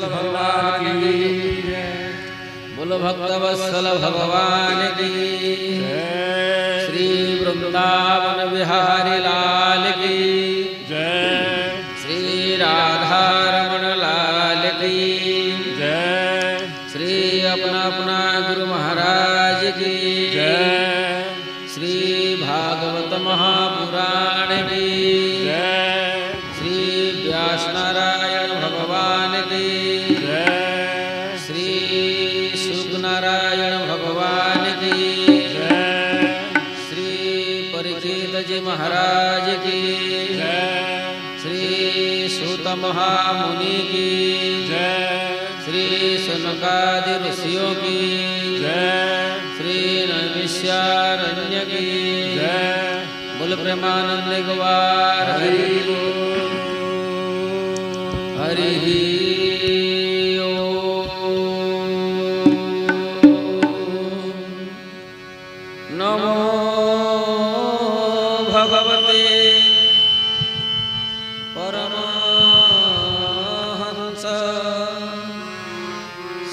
भगवान की जय। बोलो भक्तवत्सल भगवान की जय। श्री वृंदावन बिहारी लाल की जय। श्री राधा रमण लाल की जय। श्री अपना अपना गुरु महाराज की जय। श्री भागवत महापुराण की जय। श्री व्यास नारायण भगवान की जय। श्री शुक नारायण भगवान की जय। श्री परीक्षित जी महाराज की जय। श्री सूत महामुनि की जय। श्री सनकादि ऋषियों की जय। श्री नैमिषारण्य की जय। बोल प्रेमानंद गवार हरि हरि नमो भगवते परमहंस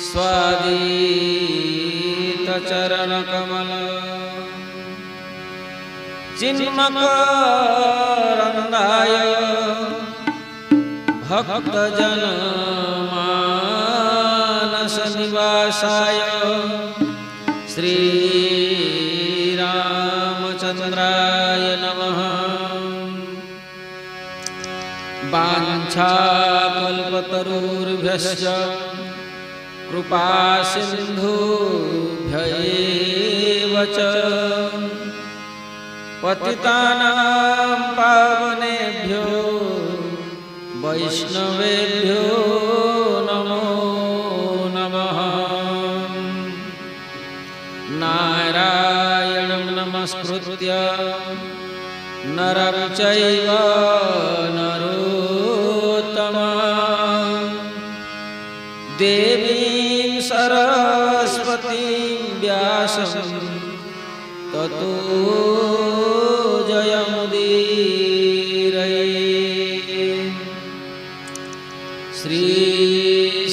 स्वादित चरण कमल चिन्मकरन्दाय भक्तजन मानस निवासाय श्री रामचंद्राय नमः। वाञ्छाकल्पतरुर्भ्यश्च कृपा सिन्धुभ्यैव च पतितानां पावनेभ्यो वैष्णवेभ्यो नमो नमः। नारायणं नमस्कृत्य नरं चैव नरोत्तमं देवीं सरस्वतीं व्यासं ततो जयमुदीरये। श्री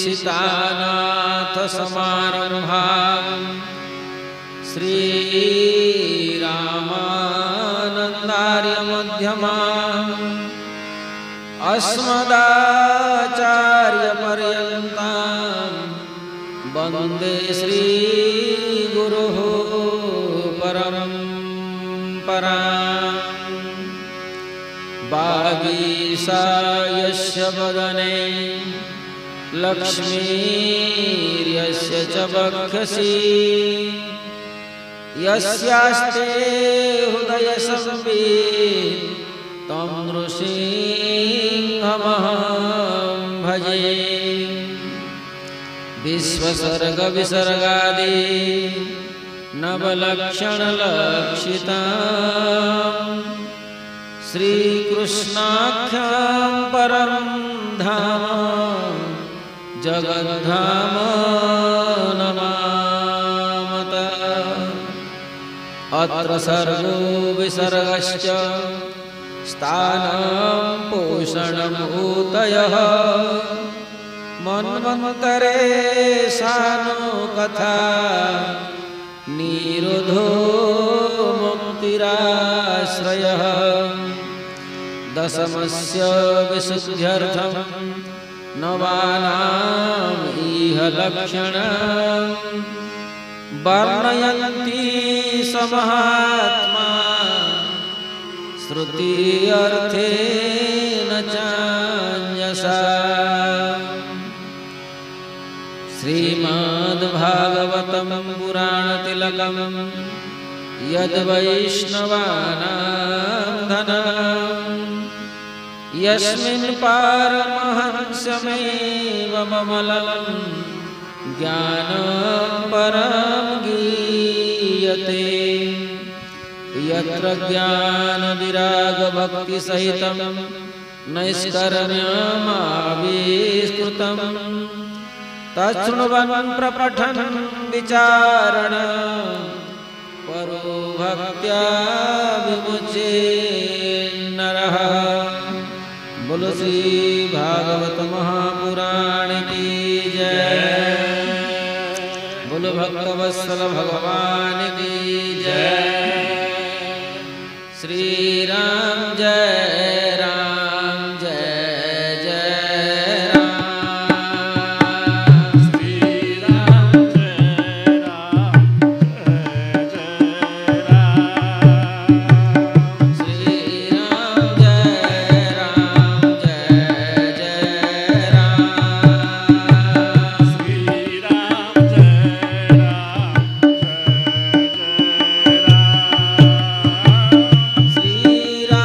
सीतानाथ समारंभां श्री रामानन्दार्य मध्यमाम् अस्मदाचार्य पर्यन्तां वन्दे श्री गुरुः परम्पराम्। वागीशायस्य वदने लक्ष्मीर्यस्य च वक्षसि यस्यास्ते हृदय संवित् तं नृसिंहमहं भजे। विश्वसर्ग विसर्गादि नवलक्षणलक्षितां श्रीकृष्णाख्यां परं धाम जगद्धाम नमामत। अत्र सर्गो विसर्गश्च स्थानं पोषणं भूतयः मन्वन्तरे सानो कथा निरोधो मुक्तिराश्रयः। दशमस्य विशुद्ध्यर्थं नवानाम् इह लक्षणं वर्णयन्ति समहात्मा श्रुति अर्थेन चान्यसा। श्रीमद्भागवतं पुराणतिलकं यद्वैष्णवानां धनं यस्मिन् पारमहंस्यमेव ममलं ज्ञानं परं गीयते। यत्र ज्ञानविरागभक्तिसहितं नैष्कर्म्यमाविष्कृतं तच्छृण्वन् प्रपठन् विचारण परो भक्त्या विमुच्येन्नरः। बोलो श्री भागवत महापुराण की बोल भक्तवत्सल भगवान की जय। श्री राम जय राम जय जय राम। श्री राम जय राम जय जय राम। श्री राम जय राम जय जय राम। श्री राम जय राम जय जय राम। श्री राम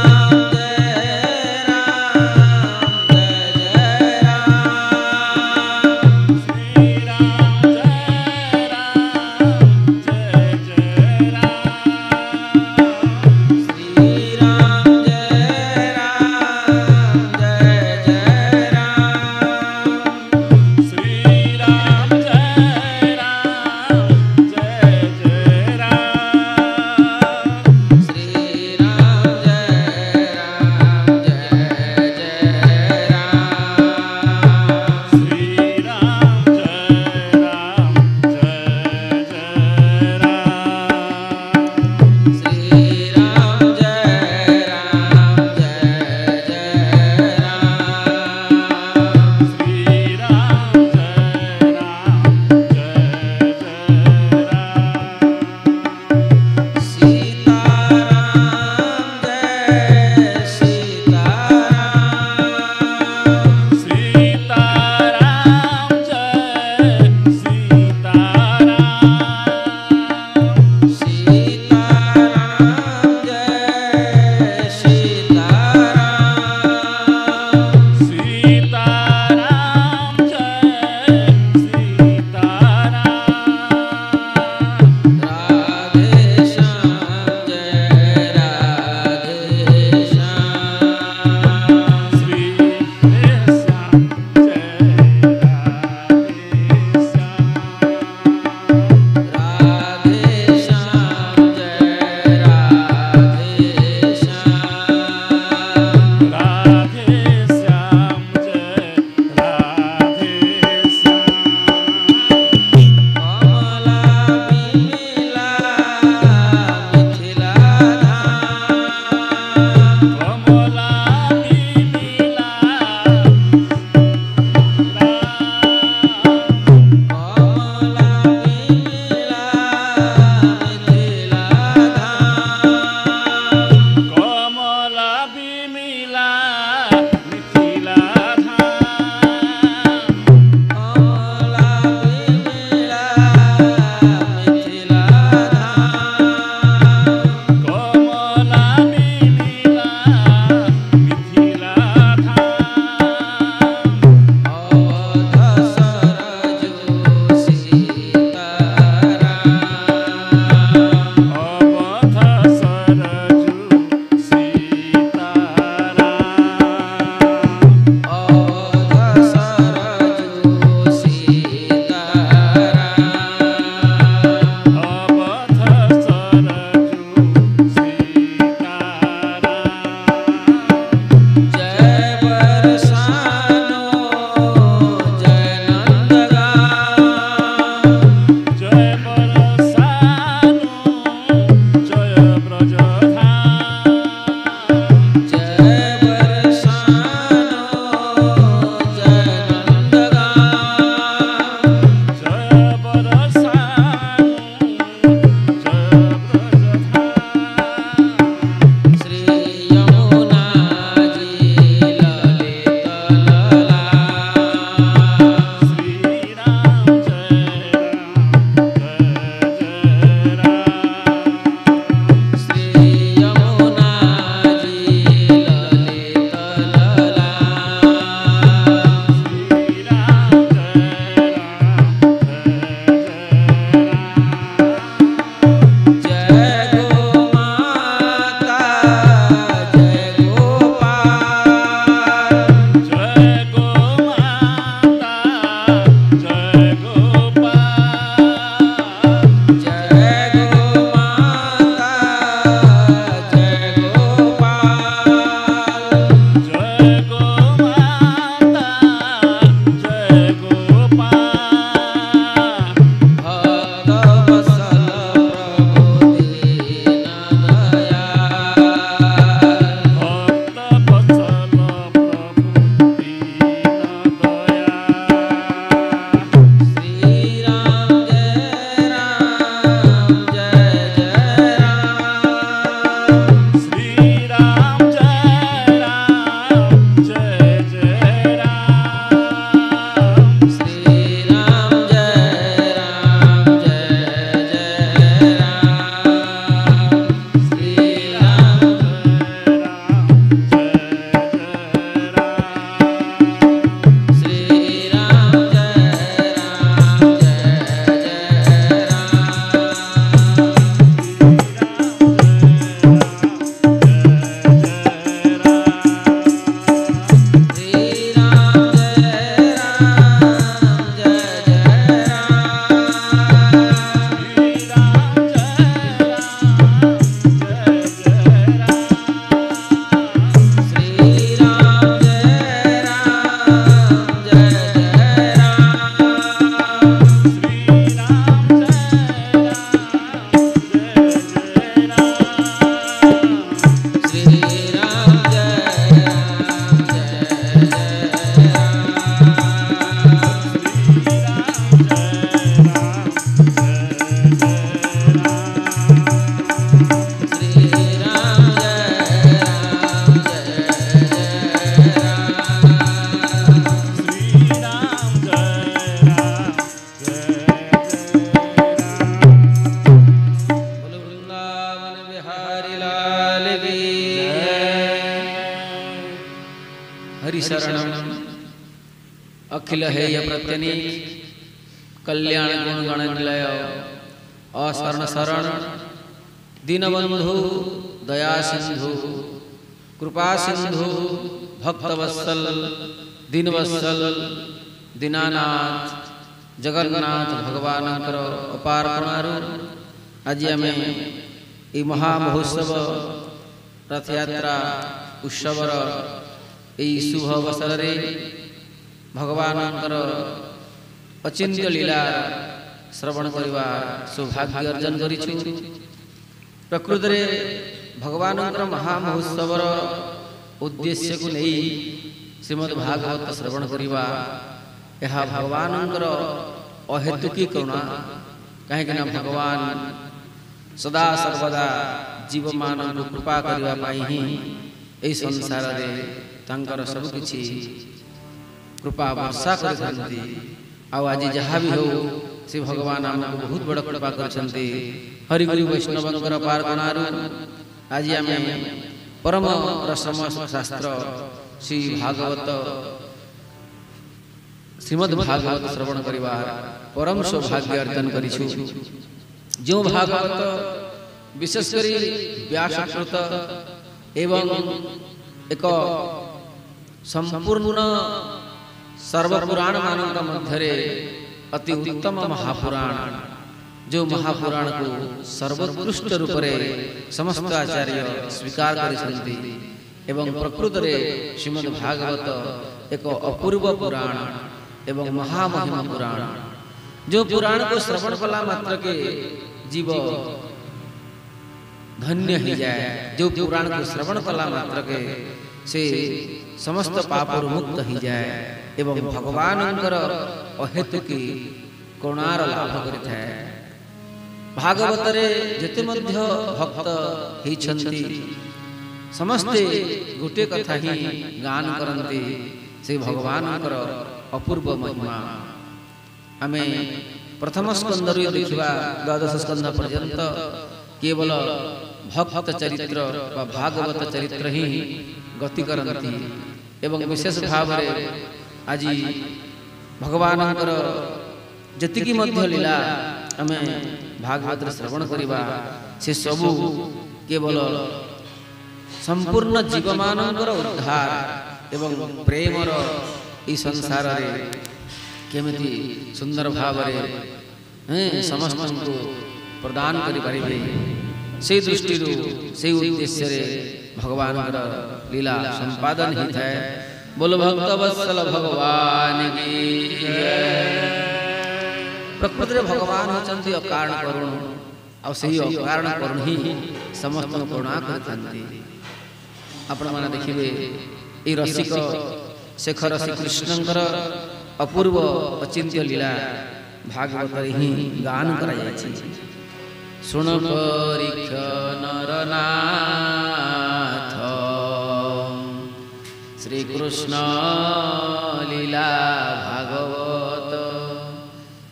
अखिल हेय प्रत्यनीक कल्याण गुण गण निलय अशरण शरण दीनबंधु दया सिंधु कृपा सिंधु भक्तवत्सल दीनवत्सल दीनानाथ जगन्नाथ भगवान अपार करुणारू आज आम ये महामहोत्सव रथ यात्रा उत्सवर यही शुभ अवसर रे भगवान अचिंत्य लीला श्रवण करवा सौभाग्य अर्जन करिछु। प्रकृत रे भगवान महामहोत्सव उद्देश्य को नहीं श्रीमद् भागवत श्रवण करवा यह भगवान अहेतुकी करुणा कहीं भगवान सदा सर्वदा जीव मान कृपा करने ही यही संसार रे तांकर सब किछि कृपा वर्षा करथांती। आज जहाँ भी हो से भगवान आमको बहुत बड़ कृपा करछंती। हरिगुरु वैष्णवंकर पार कणारू आज आम परम रसम शास्त्र श्री भागवत श्रीमद् भागवत श्रवण करवा परम सौभाग्य अर्जन करिछु। जो भागवत विशेषकर व्यासकृत एवं एक संपूर्ण सर्वपुराण मानक मध्य अति उत्तम महापुराण जो महापुराण को सर्वोत्कृष्ट रूप से समस्त आचार्य स्वीकार करिसंती एवं प्रकृत रे श्रीमद् भागवत एक अपूर्व पुराण एवं महामहिमा पुराण जो पुराण को श्रवण कला मात्र के जीव धन्य ही जाए। जो पुराण को श्रवण कला मात्र के से समस्त पाप मुक्त ही जाए एवं भगवान अहेतुकी करुणार लाभ करिथाए। भागवत रे जेते मध्य भक्त हिछंती समस्ते गोटे कथा ही गान करंती से भगवान अपूर्व महिमा। आमे प्रथम स्कंद देखा द्वादश स्कंद पर्यंत केवल भक्त चरित्र व भागवत चरित्र ही गति करती एवं विशेष भाव रे आज भगवान जतिकी मध्य लीला आम भागवत श्रवण करवा से सबू केवल संपूर्ण जीव मान उद्धार एवं प्रेमर ई संसार रे केमिति सुंदर भाव रे समस्त को प्रदान करि परिबे से दृष्टि से उद्देश्य रे भगवान लीला संपादन ही है। बोलो भक्तवत्सल भगवान की जय। प्रकृति रे भगवान होचंती अकारण करुण और सही अकारण करुण ही समस्त करुणा करथांती। आपण माने देखिबे ए रसिक शेखर श्री कृष्णंकर अपूर्व अचिंत्य लीला भागवत ही गान करा जायछि। सुन परीक्ष नरनाथ श्री कृष्ण लीला भागवत।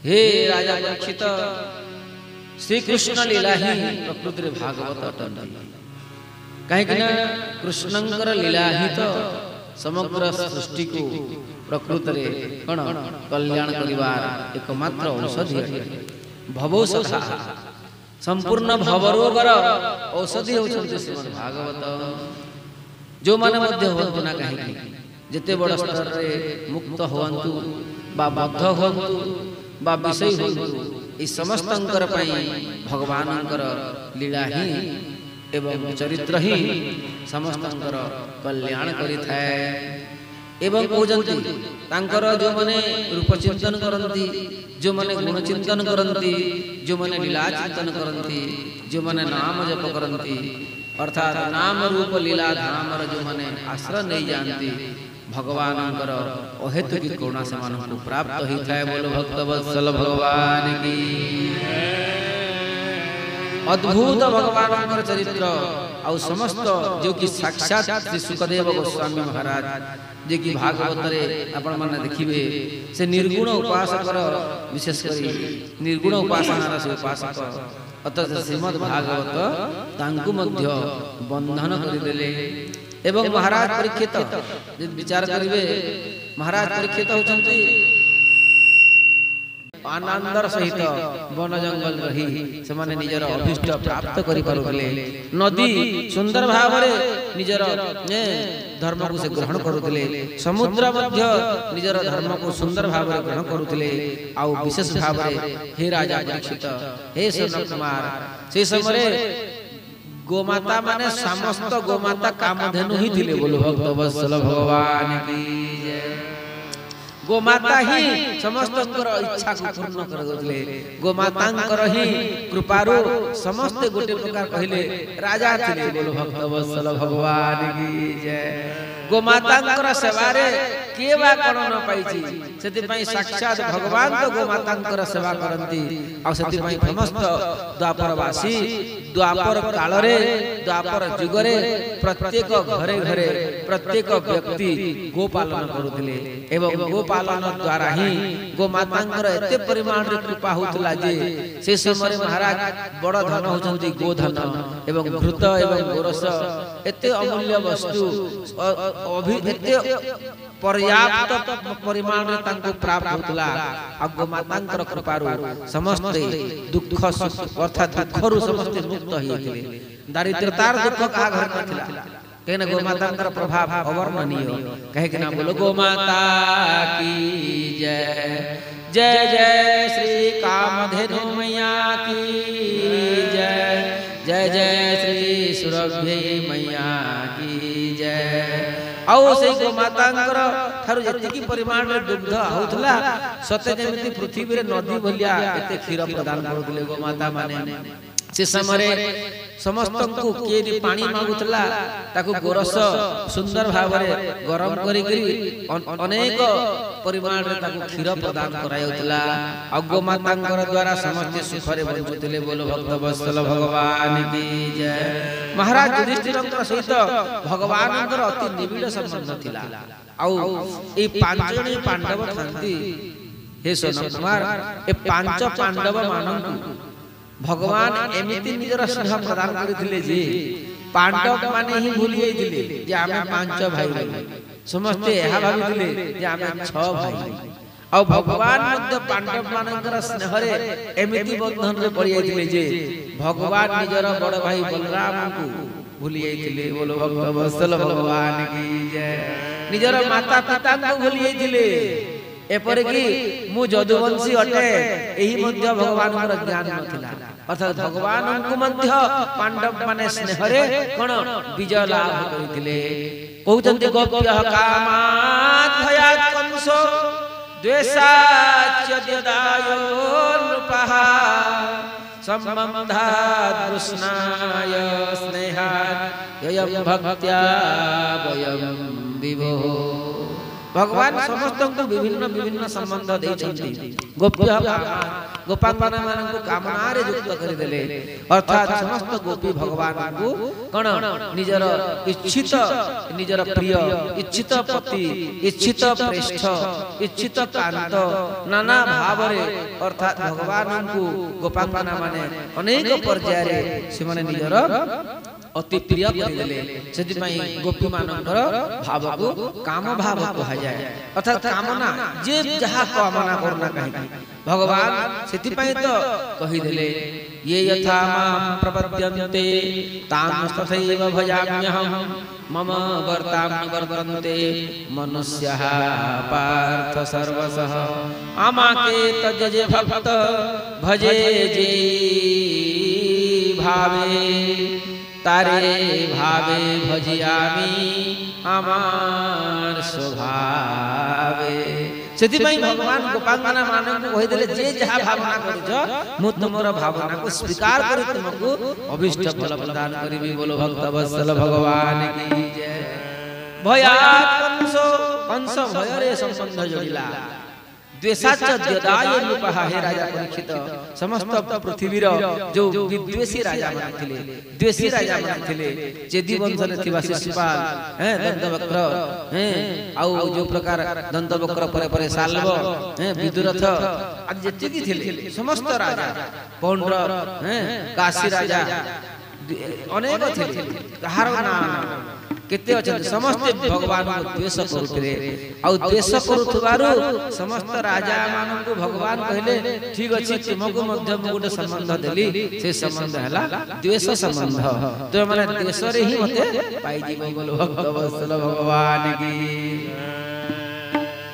हे राजा परीक्षित श्री कृष्ण लीला ही प्रकृति रे भागवत अटंती। कहीं कृष्णंकर लीला ही तो समग्र सृष्टि को प्रकृत रे कण कल्याण करिवार एकमात्र औषधि अटे। भवौषधा संपूर्ण भवरोगर औषधि होचंती श्रीमद् भागवत। जो माने मध्य होंतु ना कहीं जेते बड़ स्तर रे मुक्त होवंतु बा बद्ध होवंतु बा विषय होवंतु ई समस्तंकर पई भगवानंकर लीला ही एवं चरित्र ही समस्तंकर कल्याण करिथाए। एवं कहते तांकर जो माने रूप चिंतन करती, जो माने गुण चिंतन करती, जो माने लीला चिंतन करती, जो माने नाम जप करती, अर्थात नाम रूप लीला धाम जो माने आश्रय नहीं जानती भगवान अहेतुकी करुणा से को प्राप्त होता है। बोलो भक्तवत्सल भगवान की। अद्भुत भगवान चरित्र और समस्त जो कि साक्षात श्री सुखदेव गोस्वामी महाराज जे कि भागवत रे आपण माने देखिबे से निर्गुण उपासक विशेषकर निर्गुण उपासना से उपासक अतः श्रीमद् भागवत तांकु मध्य बंधन करिदेले एवं महाराज परीक्षित विचार करिवे महाराज परीक्षित होचंती आनंदर सहित वन जंगल रही से माने निजर अभिष्ट प्राप्त करि पारुले नदी सुंदर भावरे निजर धर्म को से ग्रहण करुले समुद्र मध्य निजर धर्म को सुंदर भावरे ग्रहण करुले आ विशेष भावरे हे राजा परीक्षित हे सनत कुमार से समय गोमाता माने समस्त गोमाता कामधेनु ही थिले बोलो भक्त वत्सल भगवान की जय गोमाता ही समस्त इच्छा को पूर्ण कर दले गोमातांकर ही कृपारो समस्त गोटे प्रकार कहले राजा थिले बोलो भक्त वत्सल भगवान की जय गोमातांकर सेवारे के बा कोन न पाइछि सेति पई साक्षात भगवान तो गोमातांकर सेवा करंती आ सेति पई समस्त द्वापरवासी द्वापर कालरे द्वापर जुगरे प्रत्येक घरे घरे प्रत्येक व्यक्ति गोपालन करुथिले एवं गोपालन द्वारा ही गोमातांकर एते परिमाण रे कृपा होतला जे से समय महाराज बड़ धन होचंती गोधन एवं घृत एवं गोरस एते अमूल्य वस्तु एते पर्याप्त परिमाण रे तांको प्राप्त होतला आ गोमातांकर कृपारु समस्त दुख अर्थात दुखरु समस्त मुक्त होइथिले दारिद्रतार दुख का घर नथिला केन गोमातांकर प्रभाव अवर्णनीय कहे कि ना बोलो गोमाता की जय जय जय श्री कामधेनु मैया की जय जय जय श्री सुरभि मैया की जय आउ से गोमातांकर थारु जतिकी परिमाण रे दुग्ध होतला सते जेमिति पृथ्वी रे नदी भलिया एते क्षीर प्रदान करथले गोमाता माने से समय समस्त को केरी पानी मागुतला ताकु गोरस सुंदर भावरे गरम करी अनेक परिमाण रे ताकु क्षीर प्रदान करायउतला आ गोमातांकर द्वारा समस्त सुख रे बंचुतले बोलो भक्त वत्सल भगवान की जय महाराज युधिष्ठिरंकर सहित भगवानंकर अति निबिड़ संबंध थिला आ ए पांचजणी पांडव थांती हे सोन कुमार ए पांच पांडव मानंकु भगवान एमिति निजर स्नेह प्रदान करथिले जे पांडव माने ही भूली जाइथिले जे आमे पांच भाई समस्त एहा भाबिथिले जे आमे छ भाई आ भगवान मध्य पांडव मानकर स्नेह रे एमिति बंधन रे पड़ी जाइथिले जे भगवान निजर बड़ भाई बलराम को भूली जाइथिले बोलो भक्त वत्सल भगवान की जय निजर माता पिता को भूली जाइथिले एपर कि मु जदुवंशी अटे एही मध्य भगवान कर ज्ञान नथिला अर्थात भगवान को मध्य पांडव माने स्नेह रे कोन विजय लाभ करिथिले कहउचंती गोप्य कामात् भयात् कंसो द्वेषाच्च द्यदायो नृपः सम्बन्धात् कृष्णाय स्नेहात् ययं भक्त्या वयं विभो भगवान समस्त को विभिन्न विभिन्न संबंध देइछन्ति गोप्य गोपांगना मानकु कामना रे युक्त करि देले अर्थात समस्त गोपी भगवान को कोन निजर इच्छित निजर प्रिय इच्छित पति इच्छित प्रेष्ठ इच्छित कांत नाना भाव रे अर्थात भगवान को गोपांगना माने अनेक पर्याय रे से माने निजर अति प्रिय करिले सेति पई गोपी मानकर भाव को काम भाव कहा जाय अर्थात कामना जे जहा कामना करना कहि भगवान सेति पई तो कहि देले ये यथा मां प्रपद्यन्ते तां तथैव भजाम्यहं मम वर्तां वर्तन्ते मनुष्यः पार्थ सर्वशः आमाके तजजे भक्त भजे जे भावे तारे भावे भजियामी आमार स्वभावे सेति पई भगवान गोपांगना मानक कहि देले जे जहा भावना करछ मु तुमर भावना को स्वीकार करि तुमको अभिष्ट फल प्रदान करिबी बोलो भक्त वत्सल भगवान की जय भयात् कंस भय रे संबंध जोड़िला द्वेषाच्च द्यदाय नृपः हे राजा परीक्षित समस्त पृथ्वी रो जो विद्वेषी राजा माने थिले द्वेषी राजा माने थिले चेदी वंश रे थिबा शिशुपाल दंतवक्र आउ जो प्रकार दंतवक्र परे परे साल्व विदुरथ आज जेति की थिले समस्त राजा पौंड्र काशी राजा अनेक थिले कहार नाम केते अछंती समस्त भगवान को द्वेष करुथिले आ द्वेष करुथबारु समस्त राजा मानन को भगवान कहले ठीक अछि तुमको मध्य में गोटे संबंध देली से संबंध हला द्वेष संबंध तो माने द्वेष रे ही मते पाई जीव बोल भक्त वत्सल भगवान की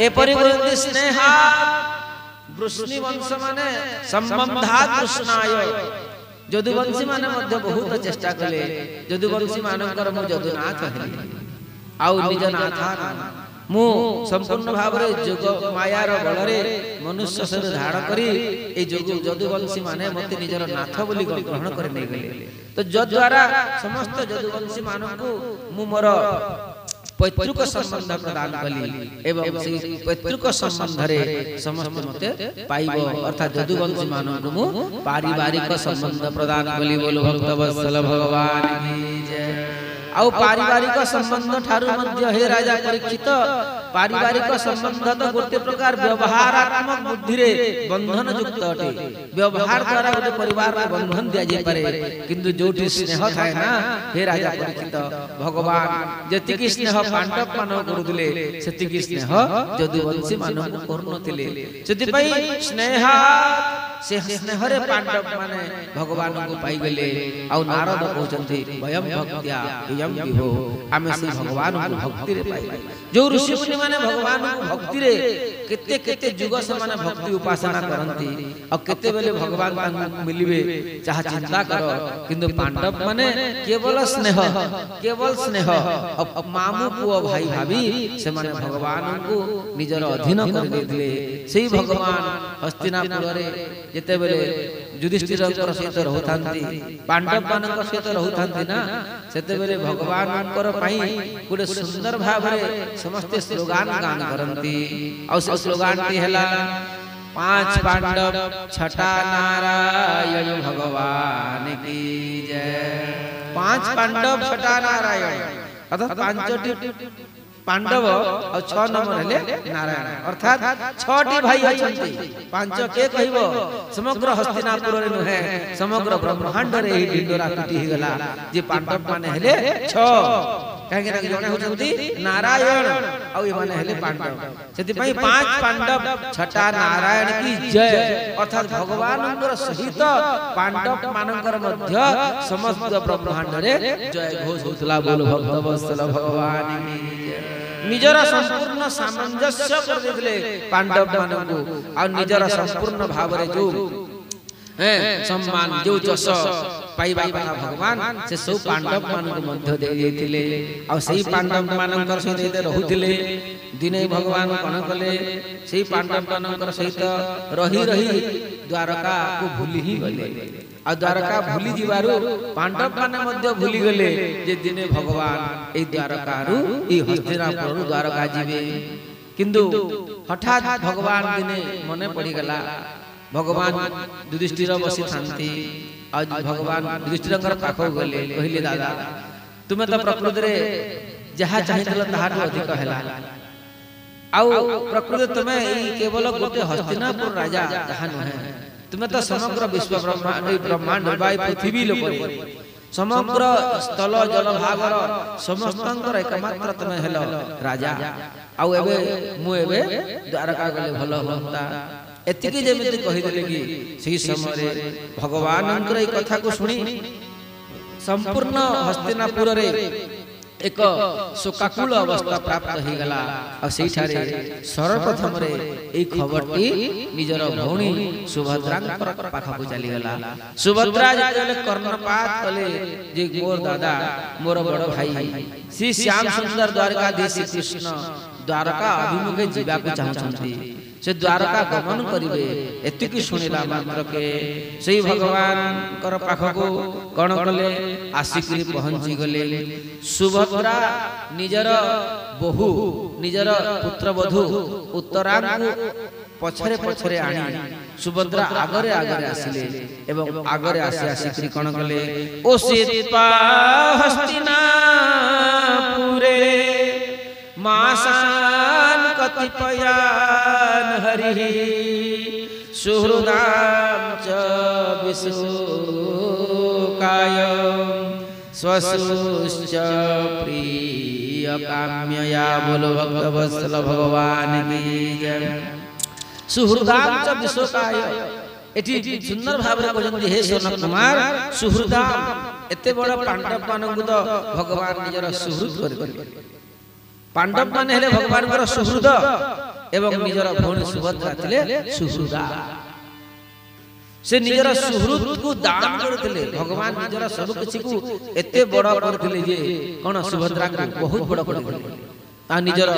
ए परिगुण स्नेहा वृष्णि वंश माने संबंधात कृष्णाय यदुवंशी माने मध्य बहुत चेष्टा कले यदुवंशी मानकर मु यदुनाथ हेली आउ निज नाथा मु संपूर्ण भाव रे जोग मायार बलरे मनुष्य शरीर धारण करी ए यदुवंशी माने मते निजर नाथ बोली ग्रहण करे नै गले तो जद्वारा समस्त यदुवंशी मानकु मु मोर पैतृक संबंध प्रदान कली एवं से पैतृक संबंध रे समस्त मते पाइबो अर्थात यदुवंशी मानन मु पारिवारिक संबंध प्रदान कली बोलो भक्त वत्सल भगवान की जय आउ पारिवारिक संबंध ठारू मध्य हे राजा परीक्षित पारिवारिक संबंध तो गोटे प्रकार व्यवहारात्मक बुद्धि रे बंधन युक्त अटे व्यवहार द्वारा गोटे परिवार रे बंधन दिया जाय पारे किंतु जोटी स्नेह थाए ना हे राजा परीक्षित भगवान जति की स्नेह पांडव मान करुले सेति की स्नेह यदुवंशी मान करुनथिले सेति पई स्नेह से स्नेह रे पांडव माने भगवान को पाई गेले आ नारद कहउचंती वयम भक्त्या यम विभो आमे से भगवान को भक्ति रे पाई जो ऋषि मुनि माने भगवान को भक्ति रे केते केते जुग से माने भक्ति उपासना करंती और केते बेले भगवान तांको मिलिबे चाह चिंता करो किंतु पांडव माने केवल स्नेह और मामू पुओ भाई भाभी से माने भगवान को निजर अधीन कर देले सेही भगवान हस्तिनापुर रे जेते बेले युधिष्ठिर सहित रहउथांती पांडव मानक सहित रहउथांती ना सेते बेले भगवान कर पई गुडे सुंदर भाव रे समस्त स्लोगान गान करंती और से स्लोगान ती हला 5 पांडव छठा नारायण भगवान की जय 5 पांडव छठा नारायण अर्थात 5टी पांडव और 6 नंबर हेले नारायण अर्थात 6टी भाई अछंती 5 के कहबो समग्र हस्तिनापुर रे नहे समग्र ब्रह्मांड रे ही ढिंडोरा टूटी ही गला जे पांडव माने हेले 6 काहे के जने होचंती नारायण और ये माने हेले पांडव सेति पई 5 पांडव छठा नारायण की जय अर्थात भगवानंकर सहित पांडव मानकर मध्य समस्त ब्रह्मांड रे जय घोष होतला बोल भक्त वत्सल भगवान की जय निजर संपूर्ण सामंजस्य कर देले पांडव मानकु और निजर संपूर्ण भाव रे जो सम्मान जो जस पाइबा कथा भगवान से सब पांडव मानक मध्य दे देथिले और सही पांडव मानकर सहित रहुथिले दिने भगवान कोन कले सही पांडव मानकर सहित रही रही द्वारका को भूली ही गले आ द्वारका भूली जीवारु पांडव माने मध्य भूली गले जे दिने भगवान ए द्वारका रु ए हस्तिनापुर द्वारका जीवे किंतु हठात भगवान दिने मने पड़ी गला भगवान युधिष्ठिर बसी थांती आज भगवान युधिष्ठिरंकर पाखो गले कहिले दादा तुमे तो प्रकृति रे जहा चाहितल ताहाटु अधिक हैला आउ प्रकृति तुमे केवल गोटे हस्तिनापुर राजा जहा नहे तुमे तो समग्र विश्व ब्रह्मांड बाय पृथ्वी लोक समग्र स्थल जल भागर समस्तंकर एकमात्र तुमे हेलो राजा आउ एबे मु एबे द्वारका गले भलो होता एतिके जेमिति कहि देले कि सही समय रे भगवानंकर ए कथा को सुनी संपूर्ण हस्तिनापुर रे एक शोकाकुल अवस्था प्राप्त हो गला और सेही ठारे सर्वप्रथम रे ए खबरटी निजर भौणी सुभद्रांकर पाखा को चली गला सुभद्रा जेले कर्णपात कले जे मोर दादा मोर बड़ भाई श्री श्याम सुंदर द्वारकाधीश कृष्ण द्वारका अभिमुखे जीवा को चाहछंती से द्वारका गमन करिवे एतिकी सुनिला मात्र के सही भगवान कर पाख को कण कले आसिकरी पहुंची गले सुभद्रा निजर बहु निजर पुत्र वधु उत्तरांग पछरे पछरे आनी सुभद्रा आगरे आगरे आसिले एवं आगरे आसी आसिकरी कण कले ओ सीता हस्तिनापुरे मासान कतिपयान हरि सुहृदां च विशोकाय स्वसुश्च प्रिय काम्यया बोलो भक्त वत्सल भगवान की जय। सुहृदाम च विश्वकाय एठी सुंदर भाबरे कहजंती हे सोनक कुमार सुहृदाम एते बड़ पांडव मानकु तो भगवान निजर सुहृद कर पांडव माने हेले भगवान कर सुहृद एवं निजर भौणी सुभद्रा थिले सुहृदा से निजर सुहृद को दान करथिले भगवान निजर सब किछि को एते बड़ करथिले जे कोन सुभद्रा को बहुत बड़ करथिले आ निजर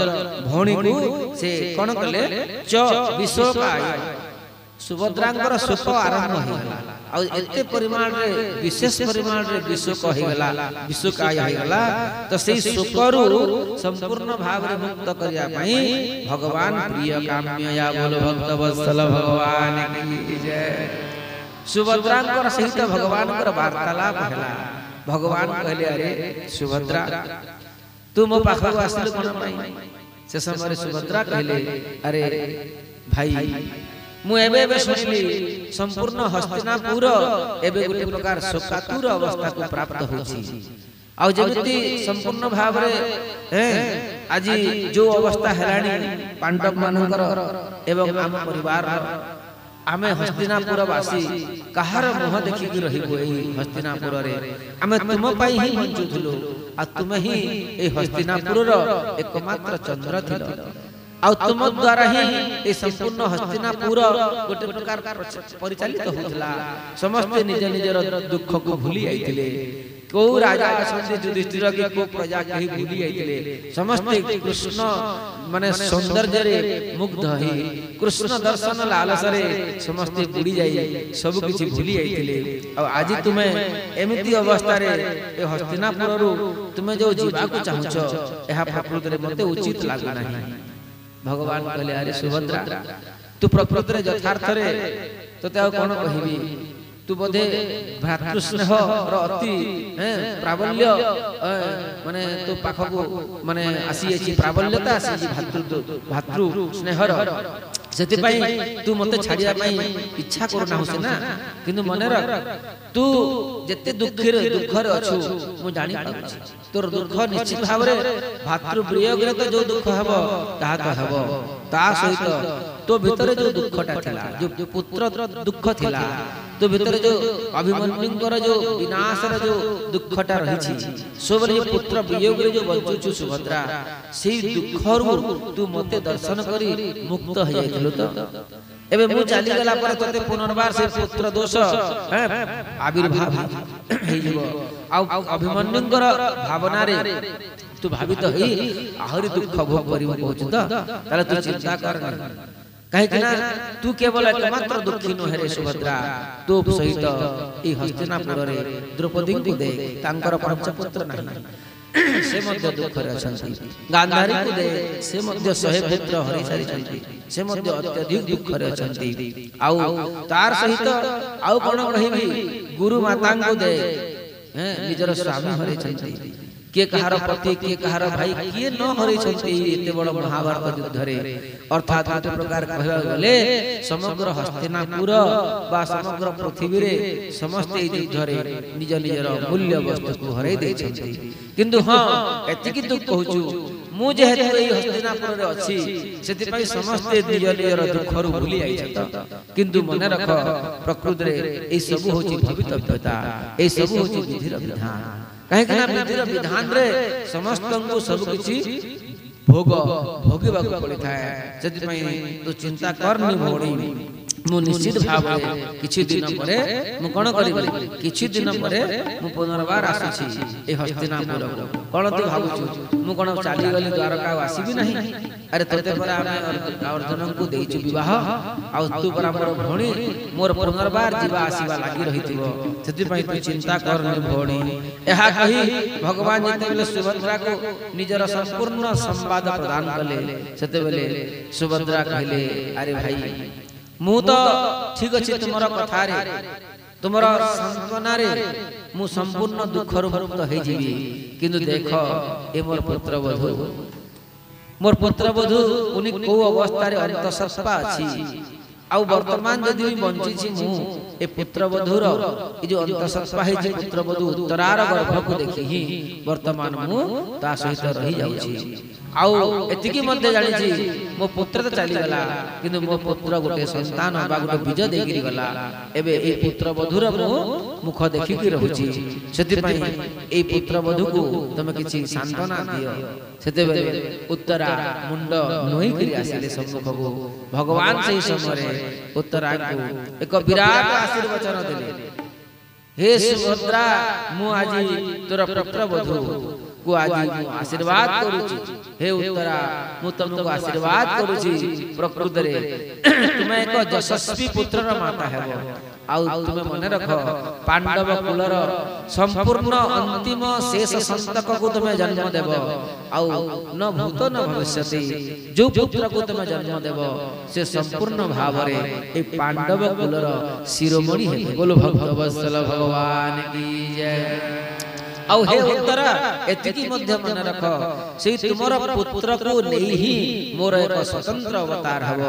भौणी को से कोन कले च विश्वकाय सुभद्रांकर शोक आरंभ होइगला आ एते परिमाण रे विशेष परिमाण रे विश्व कहि गला विश्व काय होइगला तो सेही शोकरु संपूर्ण भाव रे मुक्त करिया पई भगवान प्रिय काम्यया बोलो भक्त वत्सल भगवान की जय। सुभद्रांकर सहित भगवानकर वार्तालाप होला भगवान कहले अरे सुभद्रा तू मो पाखु आसिल कोन पई से समय सुभद्रा कहले अरे भाई मु एबे सुनिली संपूर्ण हस्तिनापुर एबे गुटे प्रकार शोकातुर अवस्था को प्राप्त होछि आ जेमिति संपूर्ण भाव रे आज जो अवस्था हेलानी पांडव मानकर एवं आम परिवार आमे हस्तिनापुर वासी कहार मुह देखि कि रहिबो एही हस्तिनापुर रे आमे तुम पाई ही बंचुथुलो आ तुम ही ए हस्तिनापुर रो एकमात्र चंद्र थिलो आ तुम द्वारा ही ए संपूर्ण हस्तिनापुर गोटे प्रकार परिचालित होतला समस्त निज निजर दुख को भूली आइतिले को राजा असंति युधिष्ठिर के को प्रजा कहि भूली आइतिले समस्त कृष्ण माने सौंदर्य रे मुग्ध ही कृष्ण दर्शन लालस रे समस्त बुड़ी जाई सब किछि भूली आइतिले आ आज तुमे एमिति अवस्था रे ए हस्तिनापुर रु तुमे जो जीवा को चाहछो एहा प्रकृति रे मते उचित लागु नाही। भगवान कहले अरे सुभद्रा तू प्रकृति रे यथार्थ रे तते आ कोन कहिबी तू बोधे भ्रातृस्नेह रो अति प्राबल्य माने तू पाखको माने आसी अछि प्राबल्यता आसी भातृ स्नेह रो सेति पई तू मते छाडिया पई इच्छा करना होसे ना किंतु मने रख तू जते दुखर अछु मु जानि पाउछि तोर दुख निश्चित भाव रे भातृ वियोग रे तो जो दुख हबो ता तो हबो ता सहित तो भीतर जो दुखटा थिला जो पुत्र दुख थिला तो भीतर जो अभिमन्युंकर जो विनाश रे जो दुखटा रहिछि सोबले पुत्र वियोग रे जो बंचुछु सुभद्रा सेही दुखरु तू मते दर्शन करी मुक्त हो जाइथिलो तो एबे मु चाली गला पर तते पुनर्बार से पुत्र दोष आविर्भाव हे जीव आ अभिमन्युंकर भावना रे तू भावित हई आहुरी दुख भोग करी पहुंच तो ताले तू चिंता कर कहीं कि ना तू केवल एकमात्र दुखी नो हेरे सुभद्रा तू सहित ए हस्तिनापुर रे द्रौपदी को दे तांकर पंचपुत्र नाही से मध्य दुख रे अछंती गांधारी को दे से मध्य 100 पुत्र हरि सारी छंती से मध्य अत्यधिक दुख रे अछंती आउ तार सहित आउ कोन कहिबी गुरु माता को दे निजर स्वामी हरि छंती के कहार पति के कहार भाई किए न हरि छंती एते बड़ महाभारत युद्ध रे अर्थात गोटे प्रकार कहबा गले समग्र हस्तिनापुर बा समग्र पृथ्वी रे समस्त ए युद्ध रे निज निजर मूल्य वस्तु को हरै दै छंती किंतु हां एति कि तू कहूछु मु जेहेतु ए हस्तिनापुर रे अछि सेति पई समस्त निज निजर दुखरु भूली आइ छत किंतु मने रख प्रकृति रे ए सब होची भवितव्यता ए सब होची विधिर विधान कहीं कि ना विधिर विधान रे समस्त को सब किछि भोग भोगिबा को पड़ि थाए सेति पई तू चिंता करनी भोडी मु निश्चित भाव रे किछि दिन परे मु कोन करिबि किछि दिन परे मु पुनर्बार आसुछि ए हस्तिनापुर कोन तू भाबुछु मु कोन चाली गली द्वारका आसीबि नाही अरे तते पर आमे अर्जुन को देइछु विवाह आ तू पर हमर भणी मोर पुनर्बार जीवा आसीबा लागि रहितिबो सेति पई तू चिंता करनी भणी एहा कहि भगवान जते बेले सुभद्रा को निजर संपूर्ण संवाद प्रदान कले सेते बेले सुभद्रा कहले अरे भाई मु तो ठीक अछि तुमरा कथा रे तुमरा संकना रे मु संपूर्ण दुख रु मुक्त हे जीवी किंतु देखो ए मोर पुत्र वधु उनी को अवस्था रे अंतसप्पा अछि आउ वर्तमान जदि बंची मु ए पुत्रवधूर ए जो अंतसत्पा है पुत्रवधू उत्तरार गर्भ को देखि ही वर्तमान मु ता सहित रही जाउछि आउ एतिकी मध्ये जानि छी मो पुत्र त चली गला किंतु मो पुत्र गोटे संतान बा गोटे बीज देगिरी गला एबे ए पुत्रवधूर मु मुख देखि कि रहउछि सेति पई ए पुत्रवधू को तमे किछि सांत्वना दियो सेते बेले उत्तरा मुंड नोई करी आसिले सम्मुख को भगवान से समय उत्तरा को एक विराट आशीर्वचन देले हे सुभद्रा मु आजि तोर पुत्रवधू को आजि आशीर्वाद करूची हे उत्तरा मु तुमको आशीर्वाद करूची प्रकृति रे तुमे एक यशस्वी पुत्रर माता हेबो आउ तुमे मने रख पांडव कुलर संपूर्ण अंतिम शेष संतक को तुमे जन्म देबो आउ न भूत न भविष्यति जो पुत्र को तुमे जन्म देबो से संपूर्ण भाव रे ए पांडव कुलर शिरोमणि हेबो बोलो भक्तवत्सल भगवान की जय आउ हे उत्तरा एतिकी मध्य मन रख से तुमर पुत्र को नहीं ही मोर एक स्वतंत्र अवतार हबो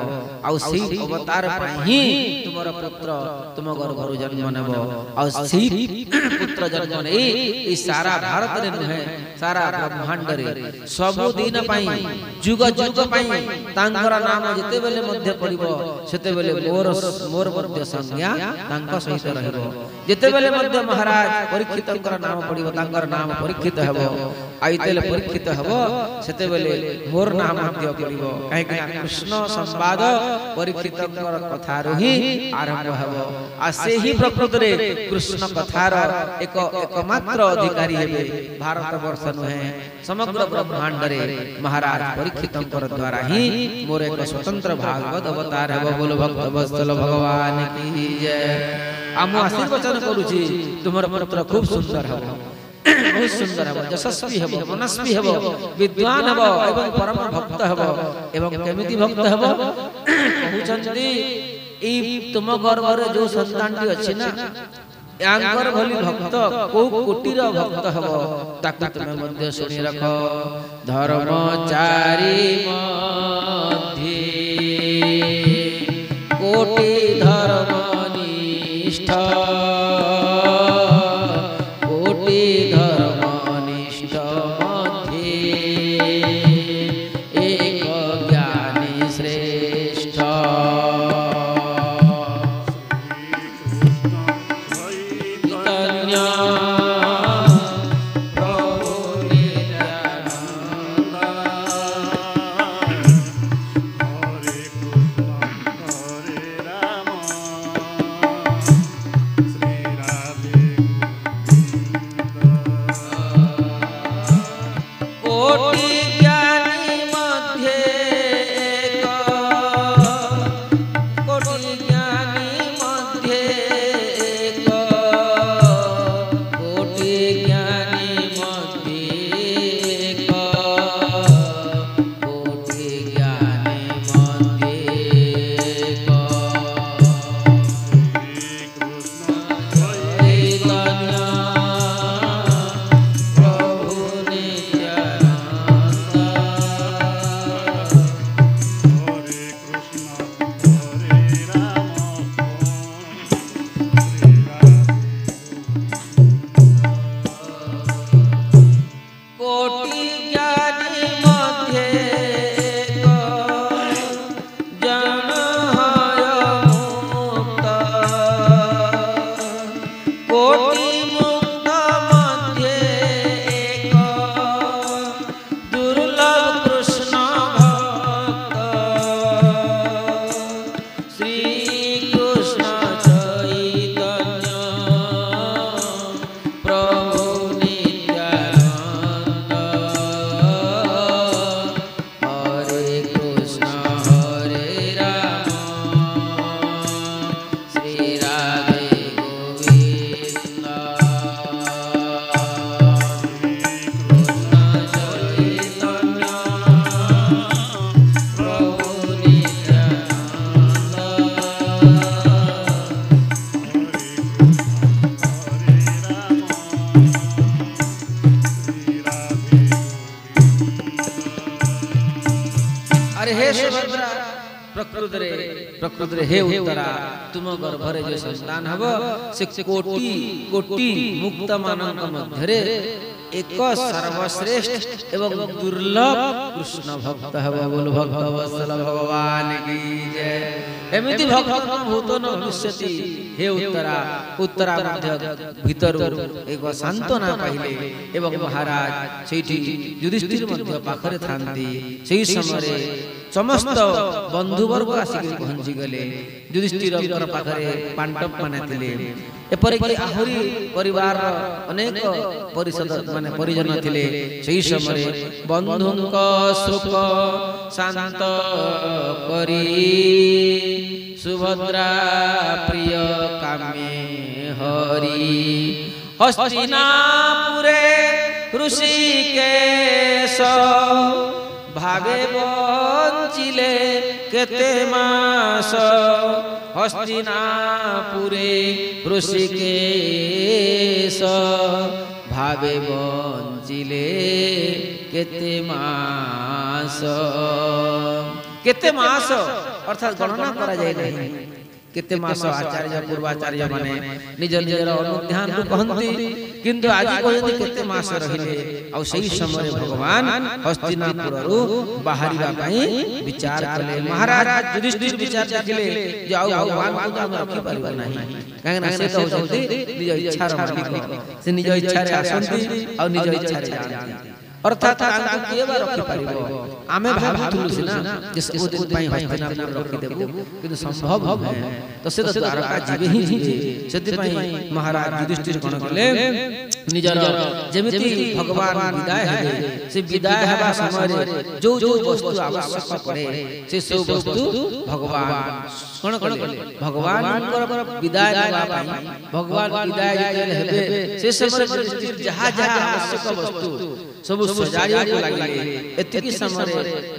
आउ से अवतार पई ही तुमर पुत्र तुम गर्भ रु जन्म नेबो आउ से पुत्र जन्म नै ई सारा भारत रे नहे सारा ब्रह्मांड रे सब दिन पई जुग जुग पई तांकर नाम जते बेले मध्य पड़िबो सेते बेले मोर मध्य संज्ञा तांक सहित रहइबो जते बेले मध्य महाराज परीक्षितंकर नाम पड़िबो तांकर नाम परीक्षित हेबो आइतेले परीक्षित हेबो सेते बेले मोर नाम मध्य पड़िबो काहे कि कृष्ण संवाद परीक्षितंकर कथा रही आरंभ हेबो आ से ही प्रकृति रे कृष्ण कथार एकमात्र अधिकारी हेबे भारत वर्ष नहे समग्र ब्रह्मांड रे महाराज परीक्षितंकर द्वारा ही मोर एक स्वतंत्र भागवत अवतार हेबो बोलो भक्तवत्सल भगवान की जय आमु आशीर्वचन करूची तुमर पुत्र खूब सुंदर हेबो बहुत सुंदर हेबो यशस्वी हेबो मनस्वी हेबो विद्वान हेबो एवं परम भक्त हेबो एवं केमिति भक्त हेबो कहउचंती ई तुम गर्भ रे जो संतानटी अछि ना यांकर भली भक्त को कोटिर भक्त हबो ताकु तुमे मध्य सुनि रख धर्मचारी मध्ये कोटि धर्मनिष्ठ कोटि धर्मनिष्ठ मध्ये एक ज्ञानी श्रेष्ठ Hare Rama हे उत्तरा तुम गर्भरे जो संतान हब से कोटि कोटि मुक्त मानक मध्यरे एक सर्वश्रेष्ठ एवं दुर्लभ कृष्ण भक्त हब बोल भक्त वत्सल भगवान की जय। एमिति भक्त भूत न भविष्यति हे उत्तरा उत्तरा मध्य भीतर एक सांत्वना पाइले एवं महाराज सेठी युधिष्ठिर मध्य पाखरे थांती सेही समय समस्त बंधुवर्ग आसिक पहुंची गले युधिष्ठिर पाखरे पांडव माने थिले एपरिक आहुरी परिवार अनेक परिषद माने परिजन थिले सेही समय बंधुक शोक शांत करी सुभद्रा प्रिय कामे हरि हस्तिनापुरे ऋषिकेश भावे बंचिले केते मास हस्तिनापुरे ऋषिकेश भावे बंचिले केते मास अर्थात गणना करा जाए नहीं केते मास आचार्य पूर्वाचार्य माने निज निजर अनुध्यान कहंती किंतु आज कहते केते मास रहिले आ सही समय भगवान हस्तिनापुर रु बाहरिबा पई विचार करले महाराज युधिष्ठिर विचार देखले जे आ भगवान को हम रखि परिबा नाही काहे ना से तो होती निज इच्छा र मालिक से निज इच्छा रे आसंती आ निज इच्छा रे जानती अर्थात तांको केबा रखि परिबो आमे भाबुथुलु सिना जे सब दिन पई हस्तिनापुर रखि देबु किंतु संभव है तो से द्वारका जीवे ही जीवे सेति पई महाराज युधिष्ठिर कोन कले निजर जेमिति भगवान विदाय हेबे से विदाय हेबा समय जो जो वस्तु आवश्यक पड़े से सब वस्तु भगवान कोन कले भगवान विदाय देबा पई भगवान विदाय हेबे से समय युधिष्ठिर जहा जहा आवश्यक वस्तु सब सजाइया को लागिले एतिकी समय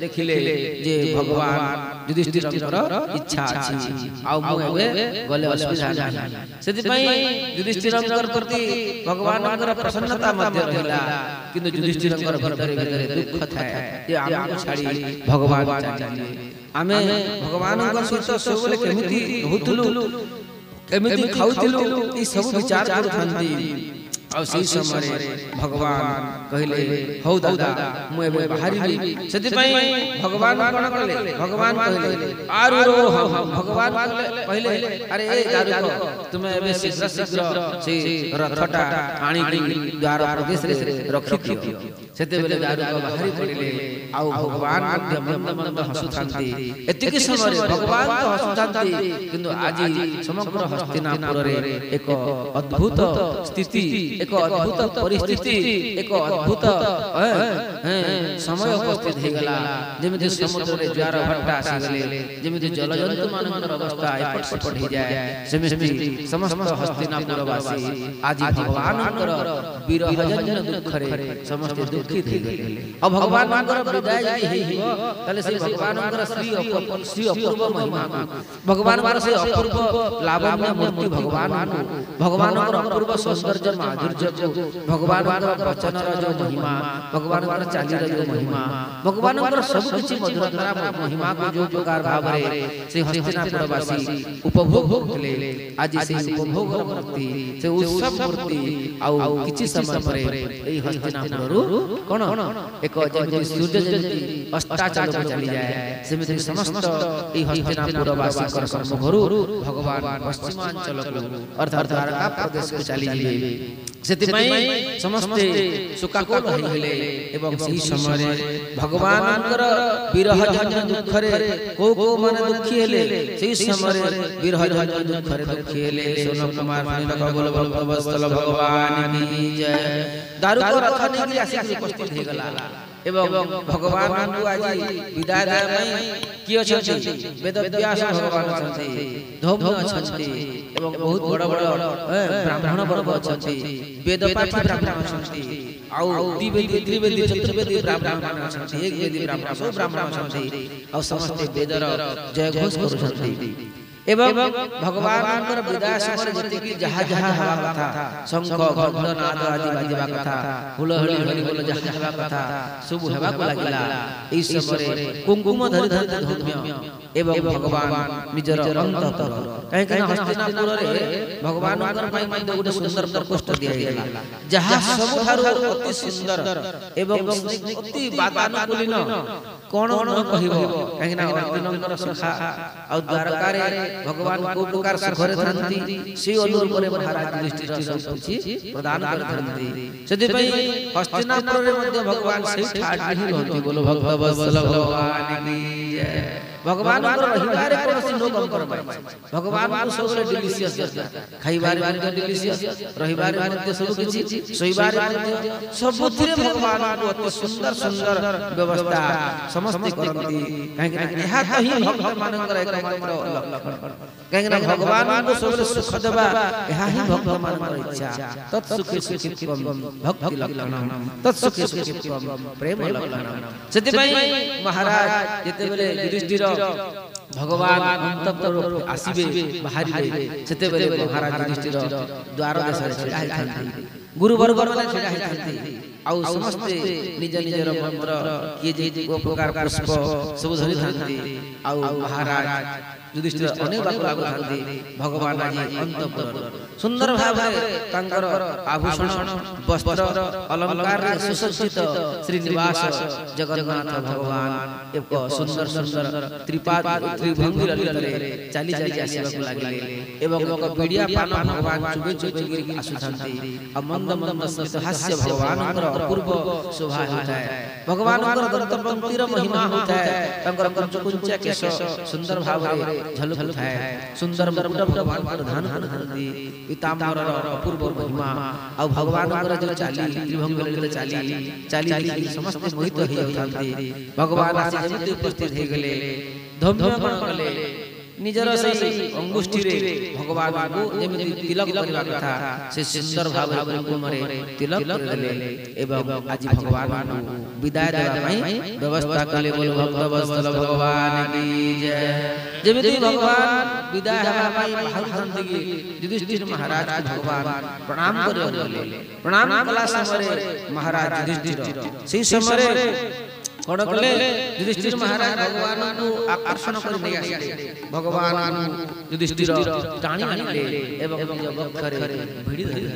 देखिले जे भगवान युधिष्ठिरकर इच्छा अछि आ मु एबे गले असुविधा नाही सेति पई युधिष्ठिरकर प्रति भगवानकर प्रसन्नता मध्य रहिला किंतु युधिष्ठिरकर भीतर दुख थाए जे आमको छाडी भगवान चालिले आमे भगवानकर सहित सबले केमिति होतलु केमिति खाउतलु ई सब विचार करथांती और सही समय भगवान कहले हौ दादा मु एबे बाहरी सेति पई भगवान कोन करले भगवान कहले आरु रो भगवान कहले अरे ए दारुको तुमे एबे शीघ्र शीघ्र से रथटा आनी द्वार प्रदेश रे रखि दियो सेते बेले दारुको बाहरी पड़िले आ भगवान मध्य मंद मंद हसुथांती एतिकी समय भगवान तो हसुथांती किंतु आज समग्र हस्तिनापुर रे एक अद्भुत स्थिति एक अद्भुत परिस्थिति एक अद्भुत समय उपस्थित हे गला जेमिति समुद्र रे ज्वार भट्टा आसी गले जेमिति जलजंतु मानकर अवस्था एपट सेपट हे जाय सेमिति समस्त हस्तिनापुर वासी आज भगवानकर विरह जन दुख रे समस्त दुखित हे गले अब भगवानकर विदाय हे हिबो तले से भगवानकर श्री अपूर्व महिमा भगवानकर से अपूर्व लावण्य मूर्ति भगवानकर अपूर्व सौंदर्य माधुर्य भगवान वचन जो महिमा भगवान चाली जो महिमा भगवान सब किछि मधुरता महिमा को जो प्रकार भाव रे से हस्तिनापुर वासी उपभोग होले आज से उपभोग मूर्ति से उत्सव मूर्ति आ किछि समय परे एई हस्तिनापुर कोन एक जेति सूर्य जेति अस्ताचल को चली जाए सेमिति समस्त एई हस्तिनापुर वासी कर सम्मुखरु भगवान पश्चिमांचल को अर्थात द्वारका प्रदेश को चली जाए सेति पई समस्त सुकाकोल होइले एवं सही समय भगवानकर विरह जन दुख रे को मन दुखी हेले सही समय विरह जन दुख रे दुखी हेले सोन कुमार नीलक बोल भक्त वत्सल भगवान की जय। दारुको रथ नै आसी उपस्थित हे गला एवं भगवान को आज विदाय देय कियो छथि वेद व्यास भगवान छथि धौम्य छथि एवं बहुत बड़ बड़ ब्राह्मण वर्ग छथि वेद पाठी ब्राह्मण छथि आ त्रिवेदी चतुर्वेदी ब्राह्मण छथि एक वेदी ब्राह्मण सब ब्राह्मण छथि आ समस्त वेदर जय घोष करू छथि एवं भगवानकर विदाय समय जति की जहा जहा हवा कथा शंख घंट नाद आदि बाजिबा कथा हुलहली हरि बोल जहा हवा कथा सब हेबा को लागिला एई समय कुंकुम धरि धरि धौम्य एवं भगवान निजर अंतःपुर कहीं हस्तिनापुर रे भगवान गोटे सुंदर प्रकोष्ठ दिया जहाँ सबुठारु अति सुंदर एवं अति वातानुकूलिन कौन न कहबो कहीं अर्जुनकर सखा आ द्वारका रे भगवान को प्रकार सुखरे थांती से अनुरूप रे महाराज युधिष्ठिर सब कुछ प्रदान करथंती सेति पई हस्तिनापुर रे मध्ये भगवान सही ठाठ ही रहती बोलो भक्त वत्सल भगवान की जय भगवान रहिबार कोनोसी नो कंप्रोमाइज भगवान को सब डिलीशियस खाइबार मध्ये डिलीशियस रहिबार मध्ये सब किछि सोइबार मध्ये सबथिरे भगवान को अति सुंदर सुंदर व्यवस्था समस्त करंती काहे एहा त ही भक्त मानकर एकमात्र लक्षण काहे भगवान को सब सुख देबा एहा ही भक्त मानकर इच्छा तत्सुखे सुखित्वम भक्ति लक्षणम तत्सुखे सुखित्वम प्रेम लक्षणम सेति पई महाराज जेते बेले युधिष्ठिर भगवान अंतःपुर आसीबे बाहरिबे सेते बेले महाराज युधिष्ठिर द्वार देशरे छेड़ा हैथांती गुरुवर्ग माने छेड़ा हैथांती आउ समस्त निज निजर मंत्र किए जे प्रकार पुष्प सब धरि थांती आउ महाराज युधिष्ठिर अनेक बात लागथांती भगवान आज अंतःपुर सुंदर भाबरे तांकर आभूषण वस्त्र अलंकार रे सुसज्जित श्रीनिवास जगन्नाथ भगवान एक सुंदर सुंदर त्रिपाद त्रिभंगी ललितरे चाली चाली आसीबाक लागिले एवं एक बिडिया पान भगवान चुबे चुबे गिरी आसुथांती आ मंद मंद स्मित हास्य भगवानकर अपूर्व शोभा होता है भगवानकर दंत पंक्तिर महिमा होता है तांकर कुंचा केश सुंदर भाबरे झलकुता है सुंदर मुकुट भगवान प्रदान करथांती पीताम्बर अपूर्व महिमा आ भगवानकर जो चाली त्रिभंगी ललित चाली चाली समस्त मोहित होई होथांती भगवान आसी जेमिति उपस्थित हे गेले धम्यपण कले निजर सही अंगुष्ठी रे भगवान को जेमिति तिलक करबा कथा से सुंदर भाबरे कुंकुमरे तिलक करले एवं आज भगवान विदाय देबा पई व्यवस्था कले बोल भक्त वत्सल भगवान की जय जेमिति भगवान विदाय हेबा पई बाहर की युधिष्ठिर महाराज भगवान प्रणाम करले प्रणाम कला समय महाराज युधिष्ठिर से समय कोन कले युधिष्ठिर महाराज भगवान को आकर्षण कर नै आसीले भगवान युधिष्ठिर टाणी आनिले एवं वक्षरे भिड़ी धरिले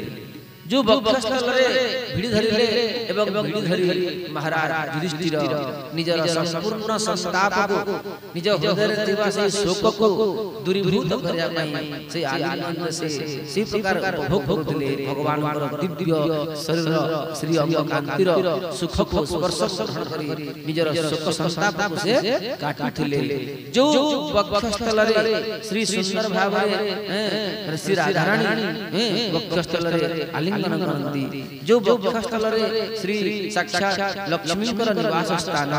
जो वक्षस्थल रे भिड़ी धरिले एवं भिड़ी धरि महाराज युधिष्ठिर निजर संपूर्ण संताप को निज हृदय रे थिबा से शोक को दूरीभूत करया पई से आलिंगन से प्रकार उपभोग करथिले भगवान को दिव्य शरीर श्री अंग कांतिर सुख को स्पर्श ग्रहण करी निजर शोक संताप को से काटिथिले जो वक्षस्थल रे श्री सुंदर भाबरे श्री राधा रानी वक्षस्थल रे आलिंगन करंती जो वक्षस्थल रे श्री साक्षात लक्ष्मीकर निवास स्थान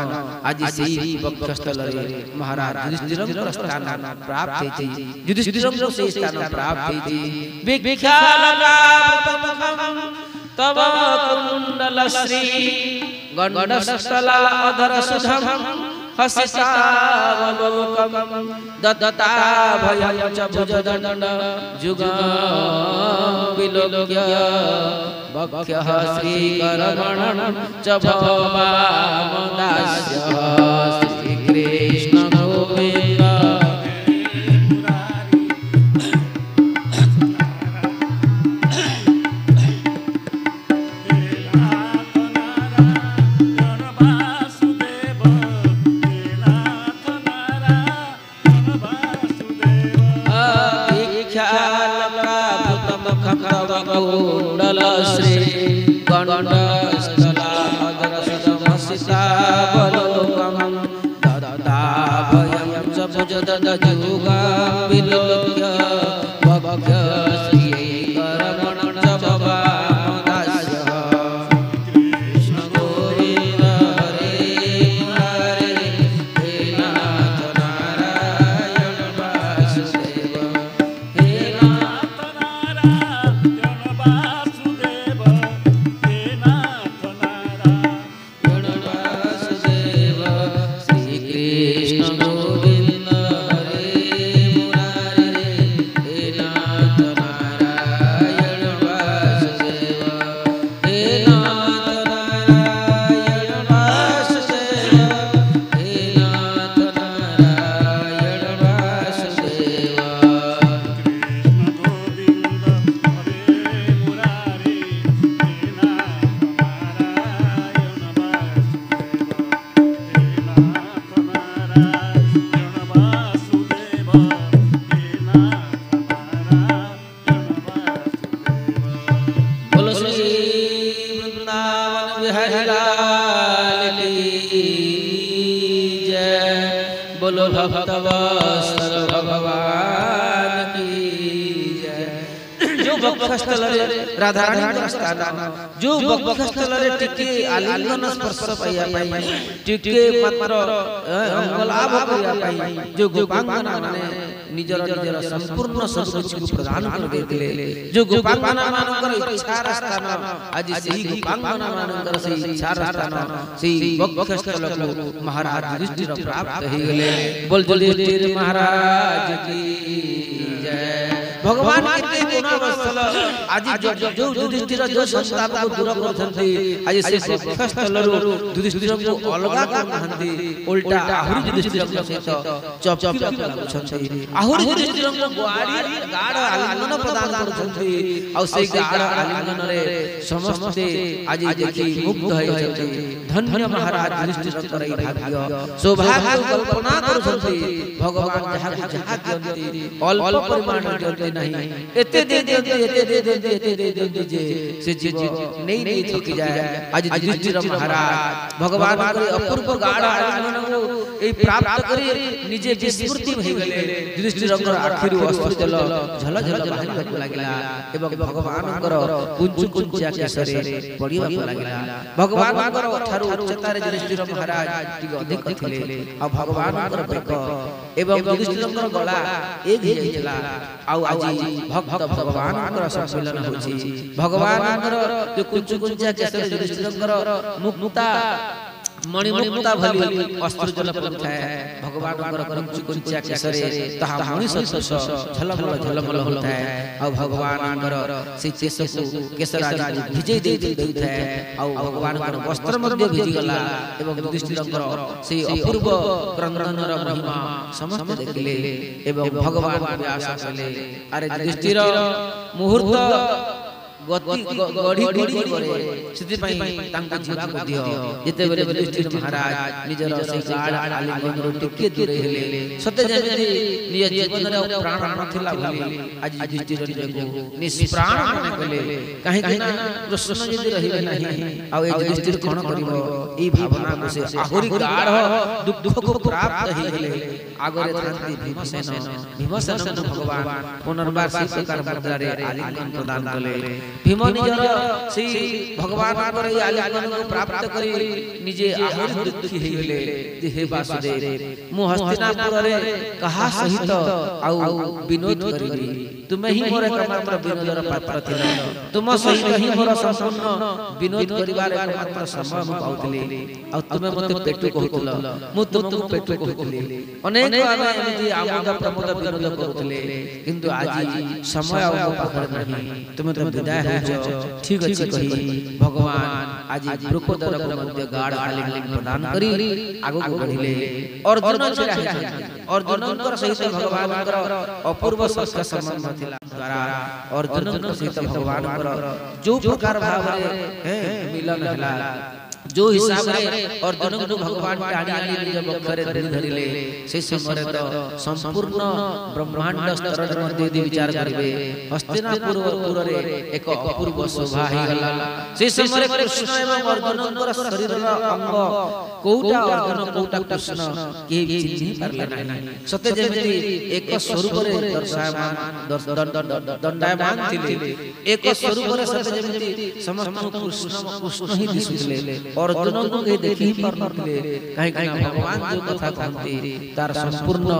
आज सेही वक्षस्थल रे महाराज युधिष्ठिरंकर स्थान प्राप्त हेति युधिष्ठिरंकर से स्थान प्राप्त हेति विख्यालकावृतमुखं तव कुंडल श्री गंडस्थला अधर सुधम हसितावलोकं दत्ता भयं च भुजदंड जुगं विलोक्य वक्षः श्रीकरगणं च भवामदास्यः श्रीकृष्ण गोविन्द कुंडल श्री गंडस्थला अधर सुधमसितावलोकं दत्ता भयं च भुजदंड जुगं विलोक्य वक्षः श्रीकरगणं च भवामदास्यः कृष्ण गोविन्द हरे हरे हे नाथ नारायण वासुदेव हे नाथ कृष्ण गोविंद हरे मुरारे हे नाथ भक्त वत्सल भगवान की जय। जो वक्षस्थल राधा रानी स्थान जो वक्षस्थल टिके आलिंगन स्पर्श पाइया पाई टिके मात्र अंगलाभ करिया पाई जो गोपांगना माने निजर निजर संपूर्ण सब कुछ को प्रदान कर देतिले जो गोपांगना मानकर इच्छा स्थान आज सेही गोपांगना मानकर सेही इच्छा स्थान सेही वक्षस्थल को महाराज युधिष्ठिर प्राप्त हो गेले। बोल युधिष्ठिर महाराज की जय। भगवान केते गुणवत्सल आज जो युधिष्ठिर जो संताप को दूर करथि आज से वक्षस्थल युधिष्ठिर को अलगा करथि उल्टा आहुरी युधिष्ठिर के सहित चपचिपा लागछथि आहुरी युधिष्ठिर को गाढ़ आलिंगन प्रदान करथि और से गाढ़ आलिंगन रे समस्त आज देखि मुक्त होय छथि। धन्य महाराज युधिष्ठिर कर भाग्य सौभाग्य कल्पना करथि भगवान जहा दियंती अल्प परिमाण दियंती नहीं एते दे से जीव नहीं थकी जाए। आज युधिष्ठिर महाराज भगवान के अपूर्व गाढ़ आलिंगन को ए प्राप्त करी निजे विस्मृति हो गले। युधिष्ठिर आखिर अश्रु जल झल झल बाहर लागला एवं भगवान कुंज कुंजा केसरे पड़िबा लागला। भगवान ठारू उच्चतारे युधिष्ठिर महाराज अधिक थिले आ भगवान बेक एवं युधिष्ठिर गला एक हेला आउ आज भक्त भगवान सम्मिलन होछि। भगवान जो कुंज कुंजा केसरे युधिष्ठिर मुक्ता मणिमुक्ता भली अस्त्र जल पड़ଥାଏ भगवान कुंज कुंजा केसरे ताहा मणि सदृश झलमल झलमल होଥାଏ आ भगवान से केस को केसर आज भिजै देउଥାଏ आ भगवान वस्त्र मध्ये भिजि गला एवं युधिष्ठिर से अपूर्व क्रंदनर महिमा समस्त देखिले एवं भगवान व्यास कले अरे युधिष्ठिर मुहूर्त गढ़ी गढ़ी करे सिद्धि पई तांका जीवा को दियो जेते बेले युधिष्ठिर महाराज निजर से गाढ़ आलिंगन रो टिके दूर हेले सत्य जेते निज जीवन रे प्राण नथिला भली आज युधिष्ठिर को निष्प्राण माने कले काहे कि कृष्ण यदि रहिबे नहीं आ ए युधिष्ठिर कोन करिवो ई भावना को से आहुरी गाढ़ दुख को प्राप्त हे गेले। आगरे थांती भीमसेन भगवान पुनर्बार से प्रकार मुद्रा रे आलिंगन प्रदान कले। भीम निजर से भगवान पर आलिंगन को प्राप्त करी निजे आहुरी दुखी हे गेले जे हे वासुदेव मु हस्तिनापुर रे कहा सहित आउ विनोद करी तुमे ही मोर एकमात्र विनोदर पात्र थिल तुम सहित ही मोर संपूर्ण विनोद करिवार एकमात्र समय मु पाउतली आ तुमे मते पेटु कहतल मु तुमको पेटु कहतली अनेक आमे एमि आमोद प्रमोद विनोद करतले किंतु आज समय आ पाखर नहीं तुमे तो विदाय हो ठीक अछि कही भगवान आज द्रौपदर मध्य गाढ़ आलिंगन प्रदान करी आगो को बढ़िले। अर्जुन छिड़ा है अर्जुनकर सहित भगवानकर अपूर्व सत्य संबंध थिला द्वारा अर्जुनकर सहित भगवानकर जो प्रकार भाव रे मिलन हला जो हिसाब रे अर्जुन को भगवान टाणी आनी निज बखरे धरिले से समय तो संपूर्ण ब्रह्मांड स्तर मध्ये यदि विचार करबे हस्तिनापुर रे एक अपूर्व शोभा हे गला। से समय कृष्ण एवं अर्जुन शरीर अंग कोटा अर्जुन कोटा कृष्ण के चिन्हि परले नाही सत्य जेमिति एक स्वरूप रे दर्शायमान दंडायमान थिले एक स्वरूप रे सत्य जेमिति समस्त कृष्ण ही दिसुले अर्जुन को के देखि पर नथिले काहे कि भगवान जो कथा कहते तार संपूर्ण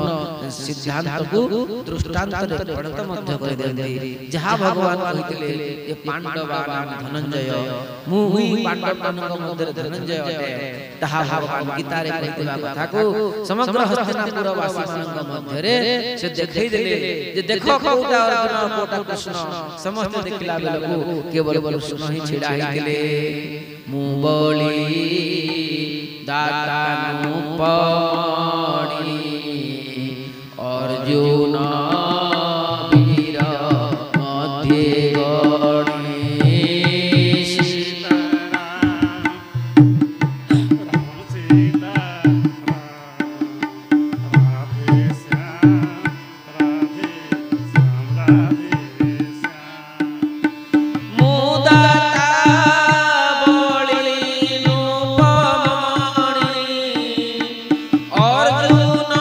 सिद्धांत को दृष्टांत रे प्रणत मध्य कर देते जहां भगवान कहितले ये पांडवान धनंजय मु ही पांडवानक मध्य धनंजय अटे तहा भगवान गीता रे कहितला कथा को समग्र हस्तिनापुर वासी मानक मध्य रे से देखै देले जे देखो कोटा अर्जुन कोटा कृष्ण समस्त देखिला बेलको केवल कृष्ण ही छिड़ा हितले मुबली दातानु पड़ी अर्जुन वीर मध्य अर्जुन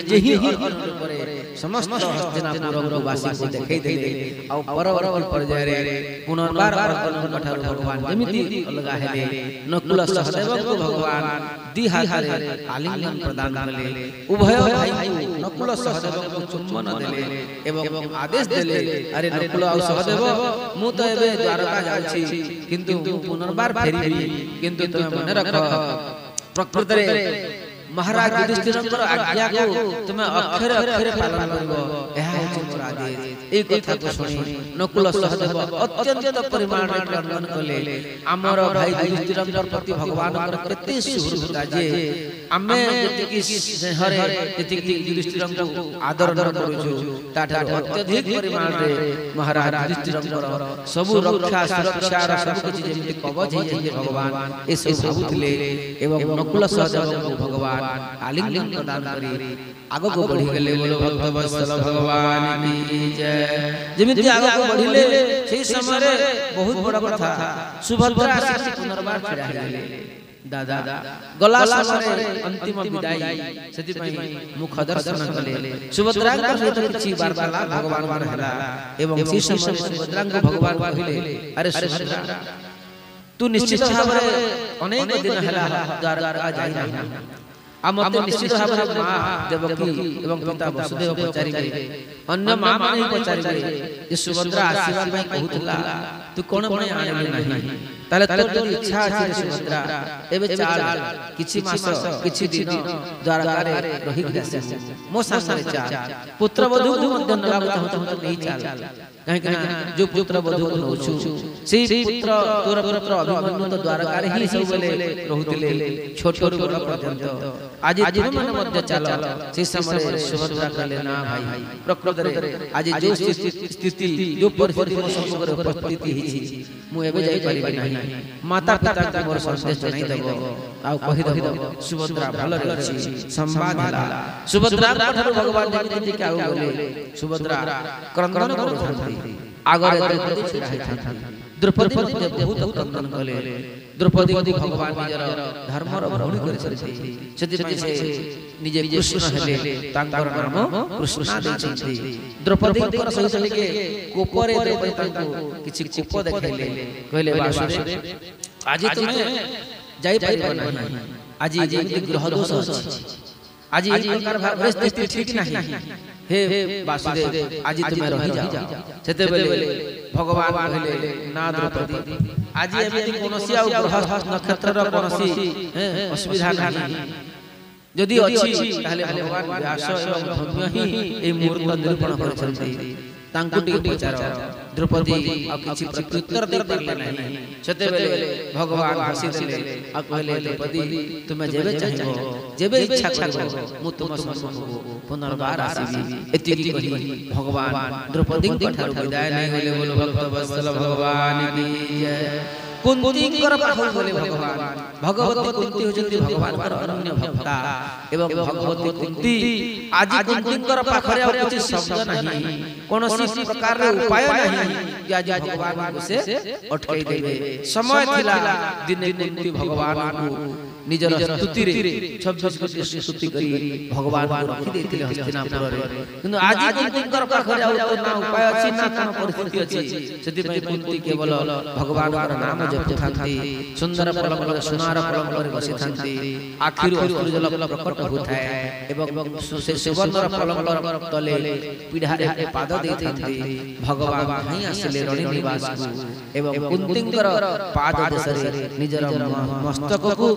जेही अर्जुन रूपरे समस्त हस्तिनापुर वासी को देखै देले आ परवर्ती पर्याय रे पुनर्बार अर्जुन ठारू भगवान जेमिति अलगा हेले नकुल सहदेव को भगवान दी हाथ रे आलिंगन प्रदान कले उभय भाई नकुल सहदेव को चुम्बन देले एवं आदेश देले अरे नकुल आ सहदेव मु तो एबे द्वारका जाउछि किंतु पुनर्बार फेरिबी किंतु तुम मन रख प्रकृति रे महाराज युधिष्ठिरंकर आज्ञा को तुम अक्षर अक्षर पालन करबो एहा होछि मोर आदेश ए कथा को सुनी नकुल सहदेव अत्यंत परिमाण रे क्रंदन कले हमर भाई युधिष्ठिरंकर प्रति भगवान कर केते सुहृदता जे आमे जतिकी स्नेहरे जतिकी युधिष्ठिरंकर आदर करूछु ताठा अत्यधिक परिमाण रे महाराज युधिष्ठिरंकर सब रक्षा सुरक्षा र सब कुछ जेमिति कवच हे भगवान ए सब भाबुथिले एवं नकुल सहदेव को भगवान आलिंगन प्रदान करी आगो को बढ़ी गेले बोलो भक्त वत्सल भगवान की जय जेमिति आगो को बढ़िले सेही समय रे बहुत बड़ा कथा सुभद्रा आसी पुनर्बार छड़ा गेले दादा गला समय अंतिम विदाई सेति पई मुख दर्शन कले सुभद्रा का सहित किछि वार्तालाप भगवान मान हला एवं सेही समय सुभद्रा को भगवान कहिले अरे सुभद्रा तू निश्चित भाव रे अनेक दिन हला द्वारका जाई नाही आमते निश्चित भाव रे मां देवकी एवं पिता वसुदेव पचारिबे अन्य मां माने पचारिबे जे सुभद्रा आशीर्वाद में कहउतला तू कोन पणे आनिले नाही ताले तोर इच्छा अछि सुभद्रा एबे चाल किछि मास किछि दिन द्वारका रे रहि गेसे मो सामने चाल पुत्र वधू को मध्य नलाब चाहत नहीं चाल कहीं कहीं जो पुत्र वधू को नौछु सेही पुत्र तोर पुत्र अभिमन्यु तो द्वारका रे ही सब बेले रहुतिले छोट छोट बड़ पर्यंत आज दिन मन मध्य चाल से समय सुभद्रा कहले ना भाई प्रकृति रे आज जो स्थिति जो परिस्थिति मो सम्मुख रे उपस्थिति हिछि मु एबे जाई परिबे नाही माता पिता के मोर संदेश जनाई देबो आ कहि देबो सुभद्रा भल रे अछि संवाद हला सुभद्रा ठारू भगवान जेमिति के आउ बोले सुभद्रा क्रंदन करथि आगरे द्रौपदी छिड़ा हैथि द्रौपदी बहुत क्रंदन कले द्रौपदी भगवान निजर धर्मर भौणी करिसथि सेति पई से निजे कृष्ण हेले तांकर नाम कृष्णा दैछथि द्रौपदी कर सहित के कोपरे द्रौपदी तांको किछि कोप देखैले कहले वासुदेव आज तुमे जाई परिबो नाही आज जेमिति ग्रह दोष अछि आज ई प्रकार परिस्थिति ठीक नाही हे वासुदेव आज तुमे रहि जाओ सेते बेले भगवान कहले ना द्रौपदी आज एमिति कोनोसी आ ग्रह नक्षत्रर कोनोसी असुविधा नाही यदि अछि ताले भगवान व्यास एवं धन्य ही ए मूर्त निरूपण करछथि तांकु टिके पचार द्रौपदी आ किछि प्रत्युत्तर दे परले नाही सेते बेले भगवान हसी देले आ कहले द्रौपदी तुमे जेबे चाहिबो जेबे इच्छा करबो मु तुम सम्मुख पुनर्बार आसीबी एतिकी कहि भगवान द्रौपदी को ठारू विदाय नै होले बोलो भक्त वत्सल भगवान की जय कुंती कर पाखु बोले भगवान भगवती कुंती होजंती भगवान कर अनन्य भक्ता एवं भगवती कुंती आज कुंती कर पाखरे और किछि शब्द नाही कोनोसी प्रकार रे उपाय नाही कि आज भगवान को से अटकाई देबे समय थिला दिने कुंती भगवान को निजर स्तुति रे 26 कोटी स्तुति करी भगवान को रखि देथिले हस्तिनापुर रे किंतु आज कुंती कर पाखरे और ना उपाय अछि ना कोन परिस्थिति अछि सेति पई कुंती केवल भगवान कर नाम जपथांती सुंदर पलंग सुनार पलंग पर बसिथांती आखिर अश्रु जल प्रकट होथाय एवं से सुंदर पलंग तले पीढ़ा रे पाद देथांती भगवान ही आसिले रणि निवास को एवं कुंतींकर पाद देशरे निजर मस्तक को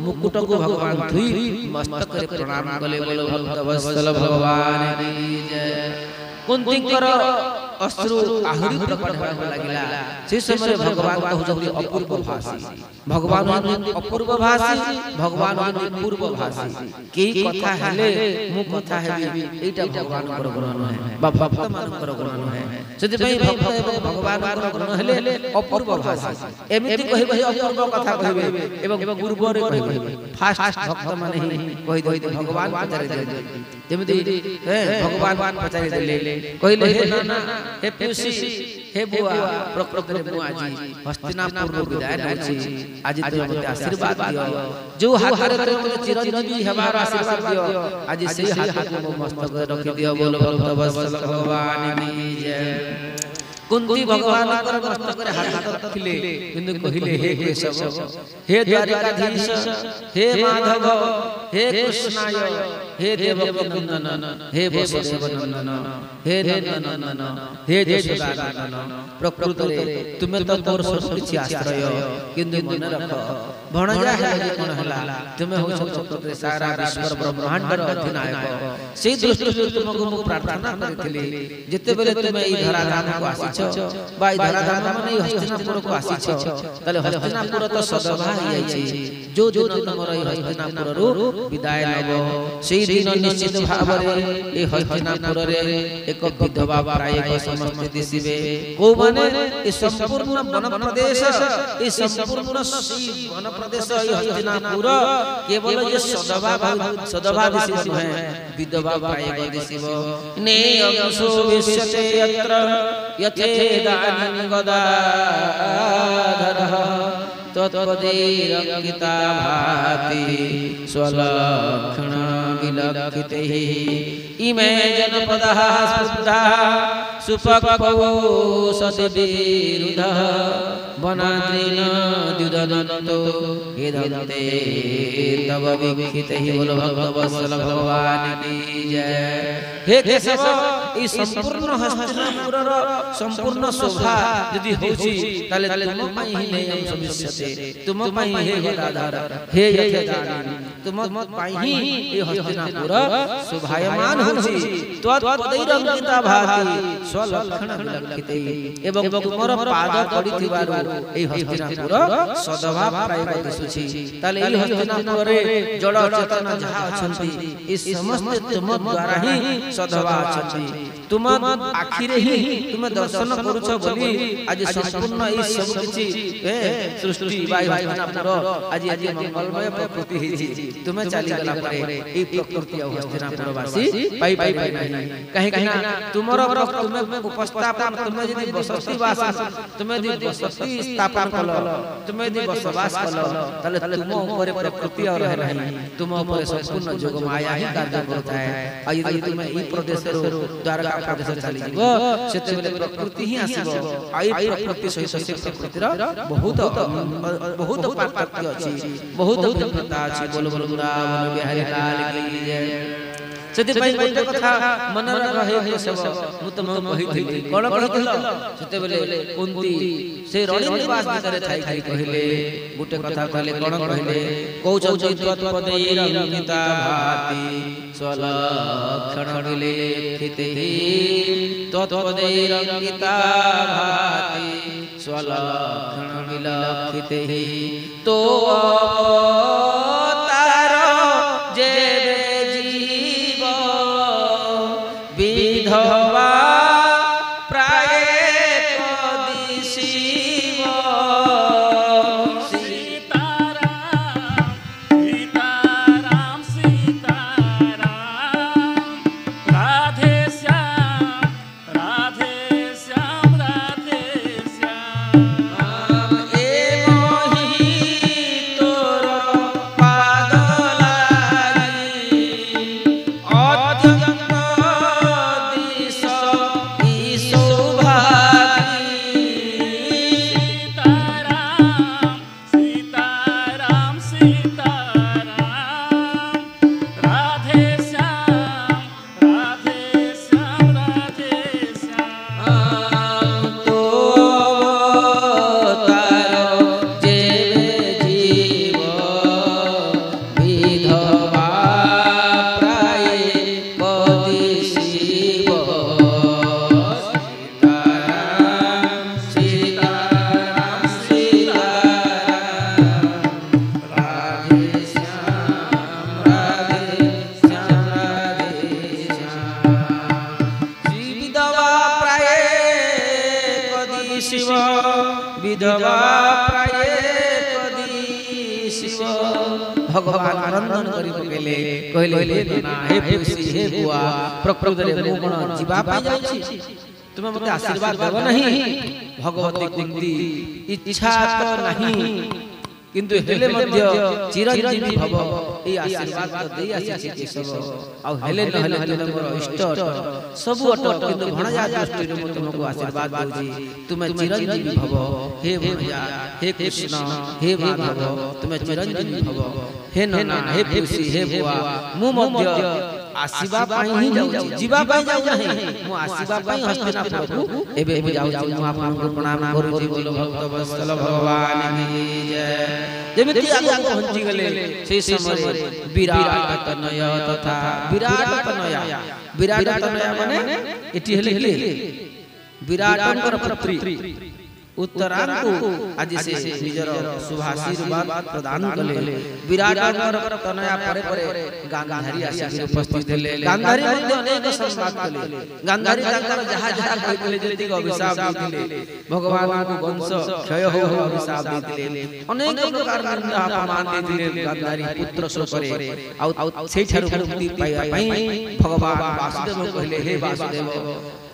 मुकुट को भगवान धुई मस्तक रे प्रणाम कले बोलो भक्त वत्सल भगवान की जय कुंतींकर अश्रु आहुरी प्रकट होने लगिला से समय भगवान कहउछथि अपूर्व भाषी भगवान अपूर्व भाषी भगवान पूर्व भाषी के कथा हेले मु कथा हेबी एटा भगवान कर गुण है बा भक्त मान कर गुण है सेति पई भक्त एवं भगवान कर गुण हेले अपूर्व भाषी एमिति कहि कहि अपूर्व कथा कहिबे एवं पूर्व रे कहिबे फास्ट भक्त माने ही कहि दे भगवान पचारि दे जेमिति भगवान पचारि देले कहिले हे ना हे पीयूसी हे बुआ प्रकृति मु आज हस्तिनापुर विदाय नउछि आज तुम मते आशीर्वाद दियो जो हाथ रे मते चिरंजीवी हेबार आशीर्वाद दियो आज सेही हाथ को मो मस्तक रखि दियो बोल भक्त भगवान की जय। कुंती भगवान मस्तक रे हाथ रखिले किंतु कहिले हे केशव हे द्वारिकाधीश हे माधव हे कृष्णाय हे देवकी नंदन हे वसुदेव नंदन हे नंदन हे यशोदा नंदन प्रकृति रे तुमे तो तोर सब किछि आश्रय किंतु मन रख भणजा है कोन हला तुमे हो प्रकृति सारा विश्व ब्रह्मांड रो अधिनायक से दृष्टि तुमको मु प्रार्थना करथिली जते बेले तुमे ई धराधाम को आसीछ बा ई धराधाम माने हस्तिनापुर को आसीछ तले हस्तिनापुर तो सदभा होई जाईछि जो दिन तुमर ई हस्तिनापुर रो विदाय नबो से दिन निश्चित भाव रे ए हस्तिनापुर रे एक विधवा प्राय को समस्त दिसिबे को माने ए संपूर्ण वन प्रदेश ए संपूर्ण वन प्रदेश ए हस्तिनापुर केवल ये सदभा दिसिबो है विधवा प्राय को दिसिबो ने अंशो विश्यते यत्र यथे दानि गदाधर तत्पदेरंकिता भाति स्वलक्षण विलक्षिते इमे जनपदः स्पुधा सुपकौ सतिविरुधः वनाद्रेण द्युदन्तो हेदन्ते तव वीक्षिते बोल भक्तवत्सल भगवान की जय। हे केशव ई संपूर्ण हस्तिनापुर संपूर्ण शोभा यदि होछि ताले तुम पई ही नै हम सविष्यते तुम पई हे गदाधर हे यथेदानी तुम पई ही ए हस्तिनापुर शोभायमान होछि त्वत्पदैरंकिता भाति स्वलक्षण विलक्षिते एवं तुमर पाद पडिथिबारु ए हस्तिनापुर सदभा प्राय दिसुछि ताले ई हस्तिनापुर रे जड़ चेतन जहा अछंती ई समस्त तुम द्वारा ही सदभा अछंती तुम आखिरे ही तुम दर्शन करूछ बोली आज संपूर्ण ई सब किछि सृष्टि बाई हस्तिनापुर आज आज मंगलमय प्रकृति हिछि तुम चली गला परे ई प्रकृति और हस्तिनापुर वासी पाई नहीं कहीं कहीं तुमर तुम उपस्थापन तुम यदि बसती वास तुम यदि बसती स्थापन कलो तुम यदि बसवास कलो तले तुम ऊपर प्रकृति और रह नहीं तुम ऊपर संपूर्ण जोग माया ही कार्य करता है आ यदि तुम ई प्रदेश रो द्वारका प्रदेश चली जीवो सेते बेले प्रकृति ही आसीबो आई प्रकृति सहित से प्रकृति रो बहुत पार्थक्य अछि बहुत भिन्नता अछि बोल बोल राम बिहारी लाल की जय। सेति पई गोटे कथा मन रहे हे सब मु तुम कहिथिली कोन कहिथिल सेते बेले कुंती से रणि निवास भितरे थाई थाई कहिले गोटे कथा कहले कोन कहिले कौचौ तत्पदैरंकिता भाति स्वलक्षण विलक्षिते तत्पदैरंकिता भाति स्वलक्षण विलक्षिते तो तारो जेबे विधवा प्राय कदिशिव सीताराम सीताराम सीताराम राधे श्याम राधे श्याम राधे श्याम ए मोहि तोर पाद लागि अत्यंत शिव विधवा प्राय कदी शिव भगवान आनंदन करि पकेले कहले हे पुसी हे बुआ प्रकृति रे मु कोन जीवा पा जाउछि तुम्हें मते आशीर्वाद देव नहीं भगवती कुंती इच्छा तो नहीं किंतु हेले मध्य चिरंजीवी भव ए आशीर्वाद तो देई आसी केशव आ हेले न हेले तुम मोर इष्ट सब अट किंतु भणजा दृष्टि रे तुमको आशीर्वाद देउची तुम चिरंजीवी भव हे भणजा हे कृष्ण हे माधव तुम चिरंजीवी भव हे नना हे पुसी हे बुआ मु मध्य आसीबा पाई ही जाउची जीवा पाई जाउ नहीं मु आसीबा पाई हस्तिनापुरକୁ एबे मु जाउची मु आपनको प्रणाम करूची बोलो भक्त वत्सल भगवान की जय जेमिति आगो पहुंची गले से समय विराट तनय तथा विराट तनय माने एठी हेले विराटंकर पुत्री उत्तरांग को आज से निजर शुभाशीर्वाद प्रदान कले विराटंकर तनया परे परे गांधारी आसी उपस्थित हेले गांधारी मध्ये अनेक संवाद कले गांधारी तांकर जहा जहा कहितले जेति अभिशाप दिले भगवान को वंश क्षय हो अभिशाप दिले अनेक प्रकार निंदा अपमान दिले गांधारी पुत्र सो करे आ सेई ठारु मुक्ति पाइबा पई भगवान वासुदेव कहले हे वासुदेव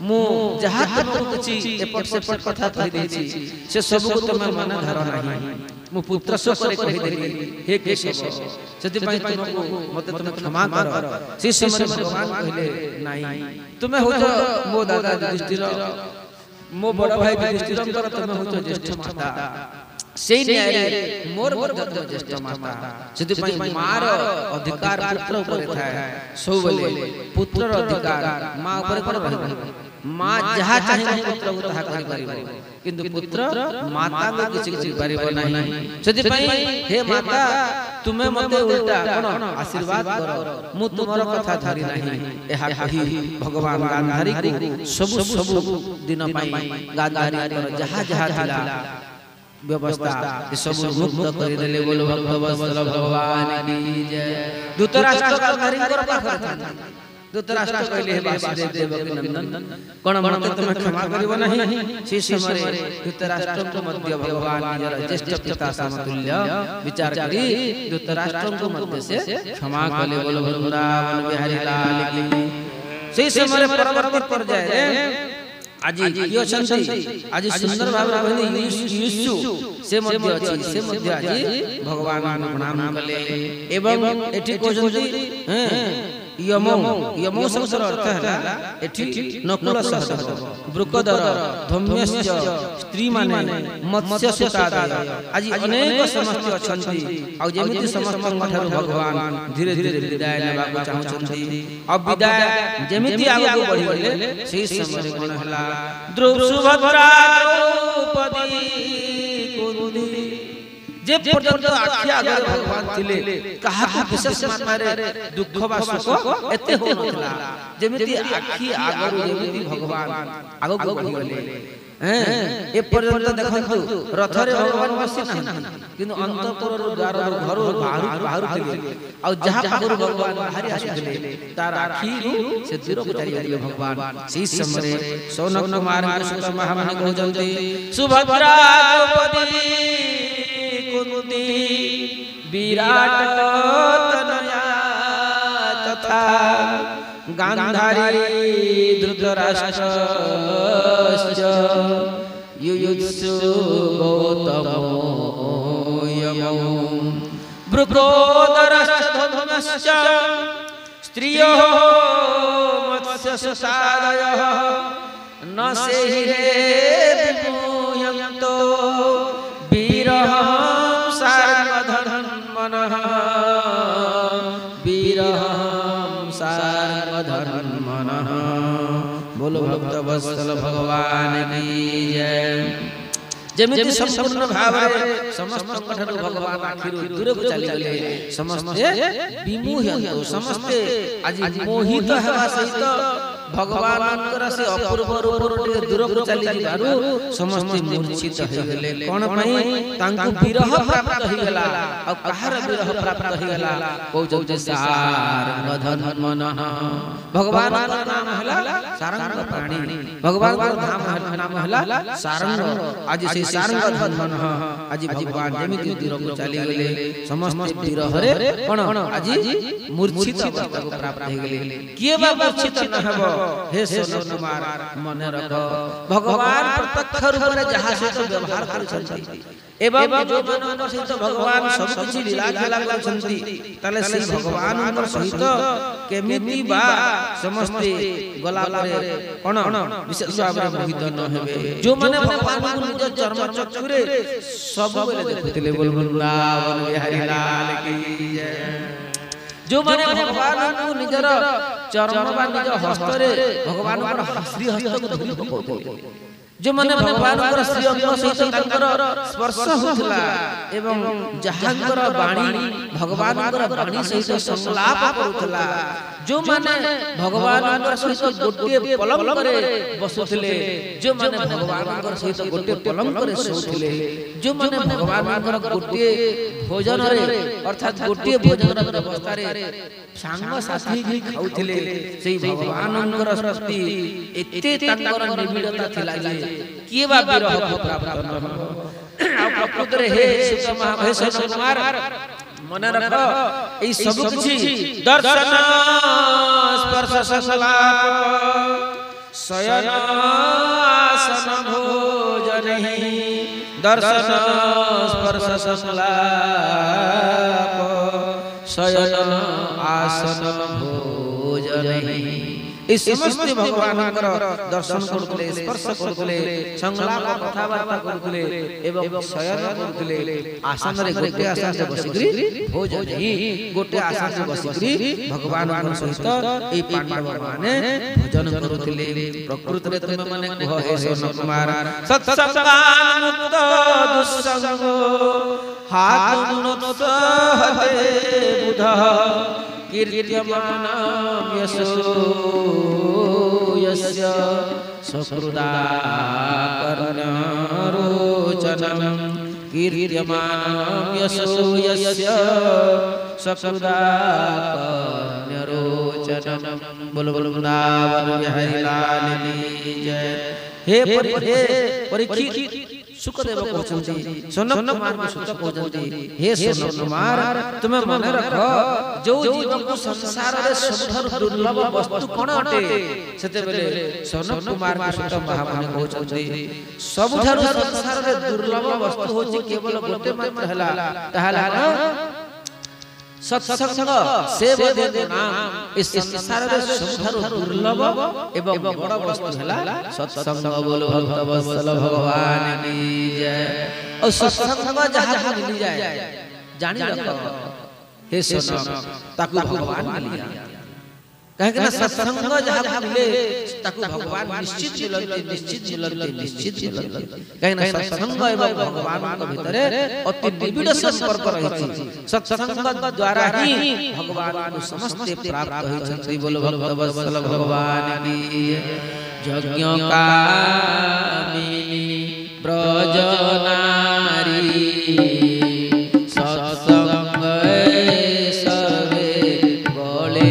मु जहा तुमको किछि एपट सेपट कथा कहि देछि से सब को तुम मन धर नहीं मु पुत्र सो करे कहि देली हे केशव सेति पई तुमको मते तुम क्षमा कर से समय भगवान कहले नहीं तुम हो जो मो दादा युधिष्ठिर मो बड़ भाई युधिष्ठिर तुम हो जो ज्येष्ठ माता सेई न्याय मोर बद्ध ज्येष्ठ माता सेति पई मार अधिकार पुत्र ऊपर थाए सो बोले पुत्र अधिकार मां ऊपर कोन रहि मां जहा चाहे पुत्र को ताहा करि परिबो किंतु पुत्र माता को किछि करि परिबो नाही सेति पई हे माता तुमे मते उल्टा कोन आशीर्वाद करो मु तुमर कथा धरि नाही एहा कहि भगवान गांधारी को सब दिन पई गांधारी कर जहा जहा थिला व्यवस्था सब मुक्त कर देले बोलो भक्त वत्सल भगवान की जय धृतराष्ट्र गांधारी कर पाखर धृतराष्ट्र कहले हे वासुदेव देवकी नंदन कोन मते तुम क्षमा करिवो नहीं से समय धृतराष्ट्र को मध्य भगवान निजर ज्येष्ठ पिता समतुल्य विचार करी धृतराष्ट्र को मध्य से क्षमा कले बोलो वृंदावन बिहारी लाल की से समय परवर्ती पर्याय आज कियो छंती आज सुंदर भाव कहले यीशु से मध्य अछि से मध्य आज भगवान प्रणाम कले एवं एठी कोजंती यमो शब्दर अर्थ है एठी नकुल सहदेव वृकदर धम्यश्च स्त्री माने मत्स्य सुतादय आज अनेक समस्त अछंती आ जेमिति समस्त ठारु भगवान धीरे धीरे विदाय लेबा को चाहछंती अब विदाय जेमिति आगु बढ़ी गले से समय कोन हला द्रुव सुभद्रा द्रौपदी कुंती जे पर्यंत आखि आगे भगवान थिले कहा विशेष मात्रा दुख बा सुख एते हो नथला जेमिति आखि आगे जेमिति भगवान आगो को बढ़ी गले ए पर्यंत देखंतु रथ रे भगवान बसी ना किंतु अंतपुर द्वार घर बाहर थिले आ जहा पाखर भगवान बाहर आसीले तार आखि से दूर को चली गेले भगवान सी समय सौनक कुमार सुत महामनि कहजंती सुभद्रा द्रौपदी कुंती विराट तनया तथा गांधारी धृतराष्ट्र युयुत्सु गौतमो यमो वृकोदरश्च धर्मश्च स्त्रियो मत्स्यसादयः न सेहिरे विमूह्यन्तो वीरः सार्वधर्मनः वीरः सार्वधर्मनः बोलो भक्त वत्सल भगवान की जय जेमिति संपूर्ण भाव रे समस्त ठारु भगवान आखिर दूर को चली गले समस्त विमोहित समस्त आज मोहित हेबा सहित भगवानकर से अपूर्व रूप रे दूर को चली जिबारु समस्त मूर्छित हो गेले कोन पई तांकु विरह प्राप्त हो गेला आ कहार विरह प्राप्त हो गेला कहउते सार्वधर्मनः भगवान का नाम हला सारंग प्राणी भगवान का नाम हला सारंग आज से सारंग धर्मनः आज भगवान जेमिति दूर को चली गेले समस्त विरह रे कोन आज मूर्छित अवस्था को प्राप्त हो गेले किए बा मूर्छित न हबो हे सोन कुमार मन रख भगवान प्रत्यक्ष रूप रे जहा सहित व्यवहार करछन्ति एवं जो मान सहित भगवान सब किछि लीला खेला करछन्ति ताले से भगवान सहित केमिति बा समस्त गला परे कोन विशेष भाव मोहित न हेबे जो माने भगवान को निज चर्म चक्षु रे सब बेले देखुतिले बोल वृंदावन बिहारी लाल की जय जो माने भगवान को निजर चरण बा निज हस्त रे भगवान को श्री हस्त को धरि पकोते जो माने भगवान को श्री अंग सहित तांकर स्पर्श होतला एवं जहांकर वाणी भगवान को वाणी सहित संलाप करूतला जो माने भगवान को सहित गोटे पलंग करे बसुतले जो माने भगवान को सहित गोटे पलंग करे सोतले जो माने भगवान को गोटे भोजन रे अर्थात गोटे भोजन रे व्यवस्था रे सांग साथी भी खाउथिले सेही भगवान को स्मृति एते तांकर निबिड़ता थिला जे किए बा विरह प्राप्त न आ प्रकृत रे हे सुत महाभेश कुमार मन रख ए सब किछि दर्शन स्पर्श संलाप शयन आसन भोजन दर्शन स्पर्श संलाप शयन आसन भोजन इस समस्त भगवान दर्शन करथले स्पर्श करथले संलाप कथावार्ता करथले एवं शयन करथले आसन रे गोटे आसन से बसिकरी भोजन ही गोटे आसन से बसिकरी भगवान सहित ए पांडव माने भोजन करथले प्रकृत रे तुम माने कह हे सोन कुमार सत्संगान मुक्त दुस्संग हाथ मुक्त हते बुध कीर्त्यमानं यशो यस्य सकृदा कर्णरोचनं कीर्त्यमानं यशो यस्य सकृदा कर्णरोचनं बोलो बोलो वृंदावन बिहारी लाल की जय हे परीक्षित सुखदेव कहते सोन कुमार को सुत कहते हे सोन कुमार तुम मन रख जो जीव को संसार रे सबथर दुर्लभ वस्तु कोन अटे सेते बेले सोन कुमार को सुत महामुनि कहते सबथर संसार रे दुर्लभ वस्तु होची केवल गोटे मात्र हला ताहाला सत्संग सेवदेव नाम इस संसार रे सबथर दुर्लभ एवं बड़ वस्तु हला सत्संग बोलो भक्त वत्सल भगवान की जय और सत्संग जहां मिल जाए जानी रख हे सोन ताकू भगवान मिलिया कहे कि ना सत्संग जहां मिले ताकू भगवान निश्चित मिलते कहे ना सत्संग एवं भगवान के भितरे अति निबिड़ संपर्क रहिछि सत्संग द्वारा ही भगवान को समस्त प्राप्त होइछि बोलो भक्त वत्सल भगवान की यज्ञ कामिनी ब्रज नारी सत्संग सबे बोले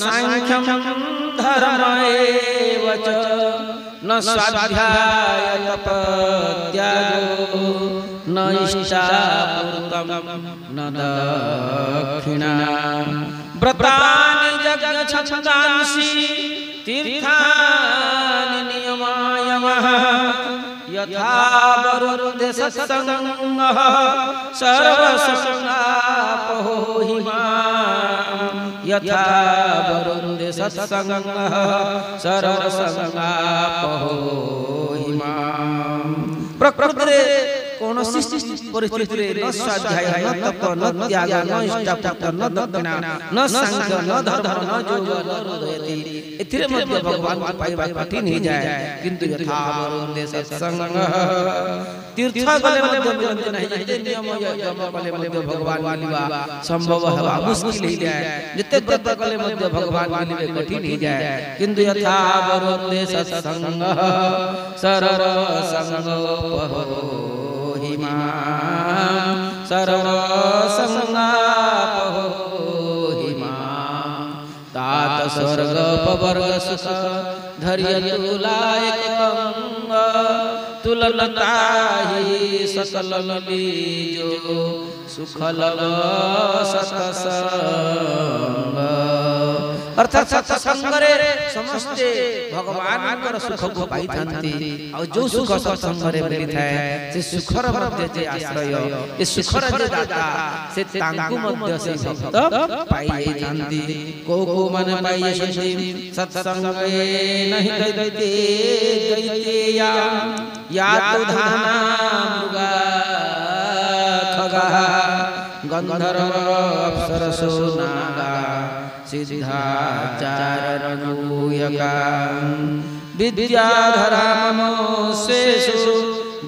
सांख्यम धर्मएव च न स्वाध्याय तपत्यागो न इष्टापूर्तम न दक्षिणा व्रतानि जगच्छन्दांसि तीर्थानि यथा वरुन्धे सत्सङ्गः सर्वसंगापहो हि माम् यथा वरुन्धे सत्सङ्गः सर्वसंगापहो हि माम् प्रकृतिरे कौनसी परिस्थिति न स्वाध्याय न तप न त्याग न इष्टापत न दक्षिणा न संग न धर्म न जोग न हृदयति एथिरे मध्य भगवान को पाइबा कठिन ही जाए किंतु यथा वरुन्धे सत्संगः तीर्थ गले मध्य मिलते नहीं जते नियम यम गले मध्य भगवान मिलवा संभव है मुश्किल ही जाए जते व्रत गले मध्य भगवान मिलवे कठिन ही जाए किंतु यथा वरुन्धे सत्संगः सर्व संगोपहो हि माम् सर्वसंगापहो हि माम् तात स्वर्ग पवर्ग सुख धैर्य तुलायकंग तुलनता हि सकल बीजो सुखल सत्संग अर्थात सत्संग रे समस्ते भगवान कर सुख को पाई थांती और जो सुख सत्संग रे मिली थाए से सुखर मध्य जे आश्रय ए सुखर जे दाता से तांकु मध्य से भक्त पाई थांती को माने पाई सती सत्संग नहीं दैते दैतेया या तो धाना मृगा खगा गंधर्व अप्सरसो नागा सिद्धाचार रघुयका विद्याधरा ममोसेषु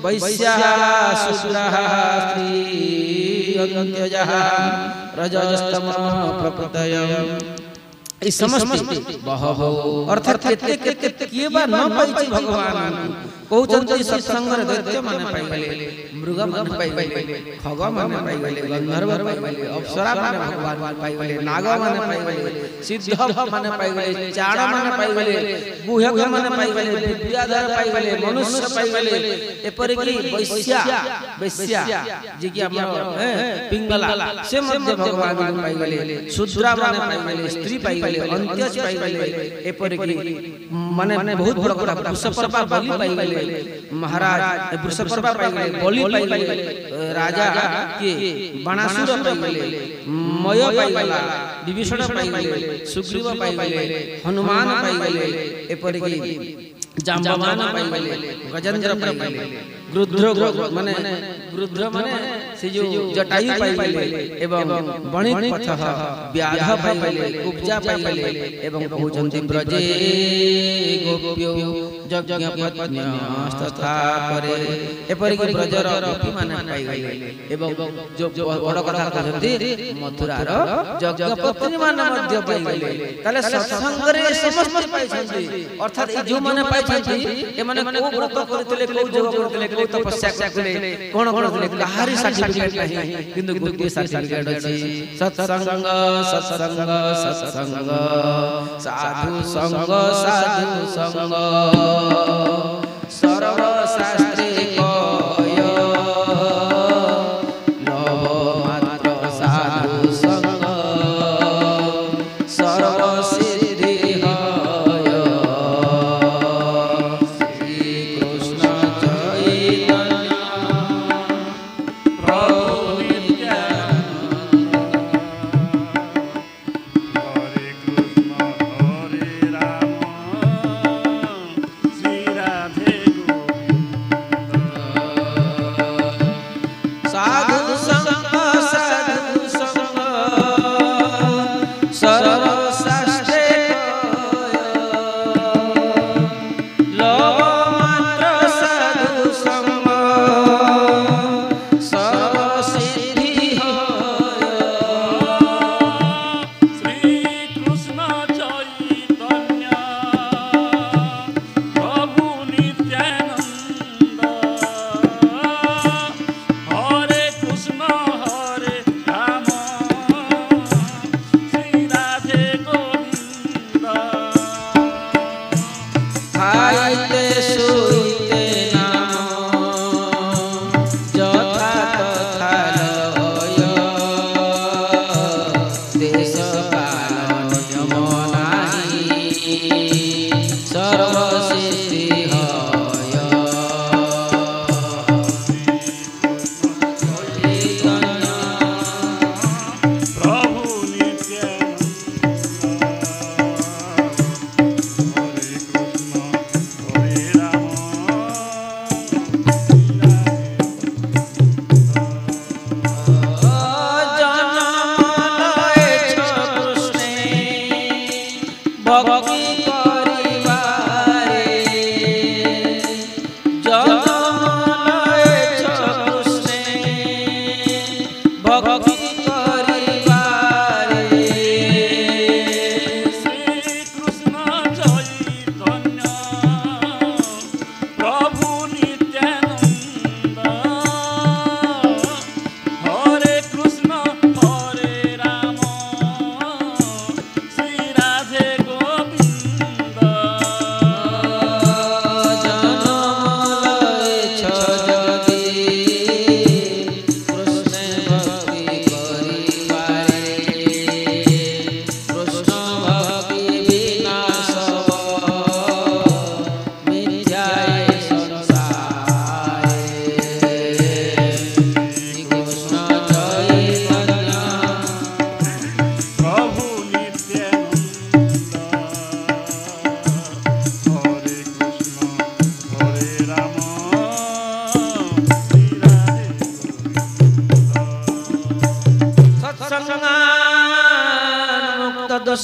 वैश्या शुश्रः स्त्री अन्त्यजः रजस्तम प्रकृतयः इस समस्त बहवो अर्थात केते केते किए बा न पाइछि भगवान कहउचंती सत्संग रे दैत्य माने पाइले मृग माने पाइले खग माने पाइले गंधर्व पाइले अप्सरा माने भगवान पाइले नाग माने पाइले सिद्ध माने पाइले चाण माने पाइले गुह्यक माने पाइले विद्याधर पाइले मनुष्य पाइले एपरि कि वैश्या जे कि हमर पिंगला से मध्य भगवान पाइले शूद्रा माने पाइले स्त्री पाइले अंत्यज पाइले एपरि कि माने बहुत बड़ बड़ वृषपर्वा बलि पाइले महाराज वृषपर्वा पाइले बलि पाइले राजा के बाणासुर पाइले मय पाइले विभीषण पाइले सुग्रीव पाइले हनुमान पाइले एपरि कि जाम्बवान पाइले गजेंद्र पाइले गृध्र माने से जो जटायु पाइले एवं बणिक पथः व्याध पाइले उपजा पाइले एवं भोजन्ति ब्रजे गोप्यो यज्ञपत्न्यस्तथा परे एपरि कि ब्रजर गोपी माने पाइले एवं जो बड़ कथा कहନ୍ତି मथुरार यज्ञपत्नी माने मध्य पाइले ताले सत्संग रे समस्त पाइछन्ति अर्थात जो माने पाइछन्ति ए माने को व्रत करथिले को जोग करथिले को तपस्या करथिले कोन करथिले कहारी सर्टिफिकेट नहीं किंतु गोटे सर्टिफिकेट अछि सत्संग साधु संग सर्व शास्त्रे कय नव मात्र साधु संग सर्व सिद्धि हय श्री कृष्ण चैतन्य प्रभु हरे कृष्ण हरे राम श्री राधे साधु संग सर्व शास्त्रे लव मात्र साधु संग सर्व सिद्धि श्री कृष्ण चैतन्य प्रभु नित्यानंद हरे कृष्ण हरे राम श्री राधे गोविंद खाइते सुइते नाम यथा तथा लय देश काल नियम नाही सर्व सिद्धि हय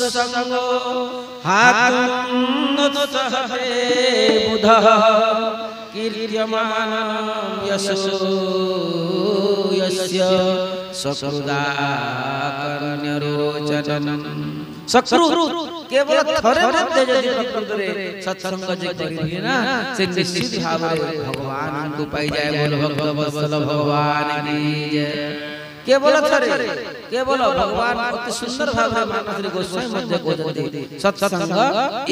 दुस्संग हातुन्नुत्सहते बुधः कीर्त्यमान यशो यस्य सकृदाकर्ण्यरोचनं शक्रु केवल थरे मध्य जदि प्रकृतरे सत्संग जे करिए ना से निश्चित भावे भगवान को पाई जाए। बोल भक्त वत्सल भगवान की जय। केवल थरे केवल भगवान अति सुंदर भावे मानव श्री गोस्वामी मध्य को कहते सत्संग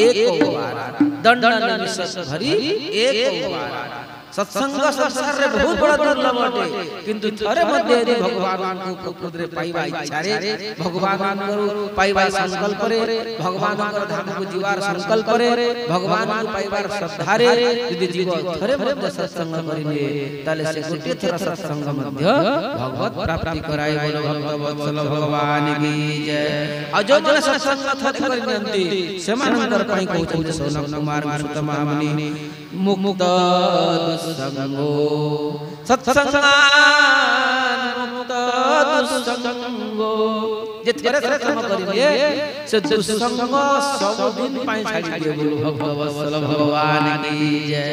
एक ओवार दंड निमिष भरी एक ओवार। सत्संग संसार रे बहुत बड़ा दुर्लभ अटे किंतु थरे मध्य यदि भगवान को प्रकृति रे पाइबा इच्छा रे भगवान को पाइबा संकल्प रे भगवान को धाम को जीवार संकल्प रे भगवान को पाइबार श्रद्धा रे यदि जीव थरे मध्य सत्संग करिले ताले से गोटे थर सत्संग मध्य भगवत प्राप्ति कराय। बोलो भक्त वत्सल भगवान की जय। अजो जन सत्संग थरे करिनंती सेमानंतर पई कहउछन सोनम कुमार सुत महामुनि मुक्त दुस्संगो सत्संगान मुक्त दुस्संगो जे थरे सत्संग करिले से दुस्संग सब दिन पाई छाड़ी दिए। बोलो भक्त वत्सल भगवान की जय।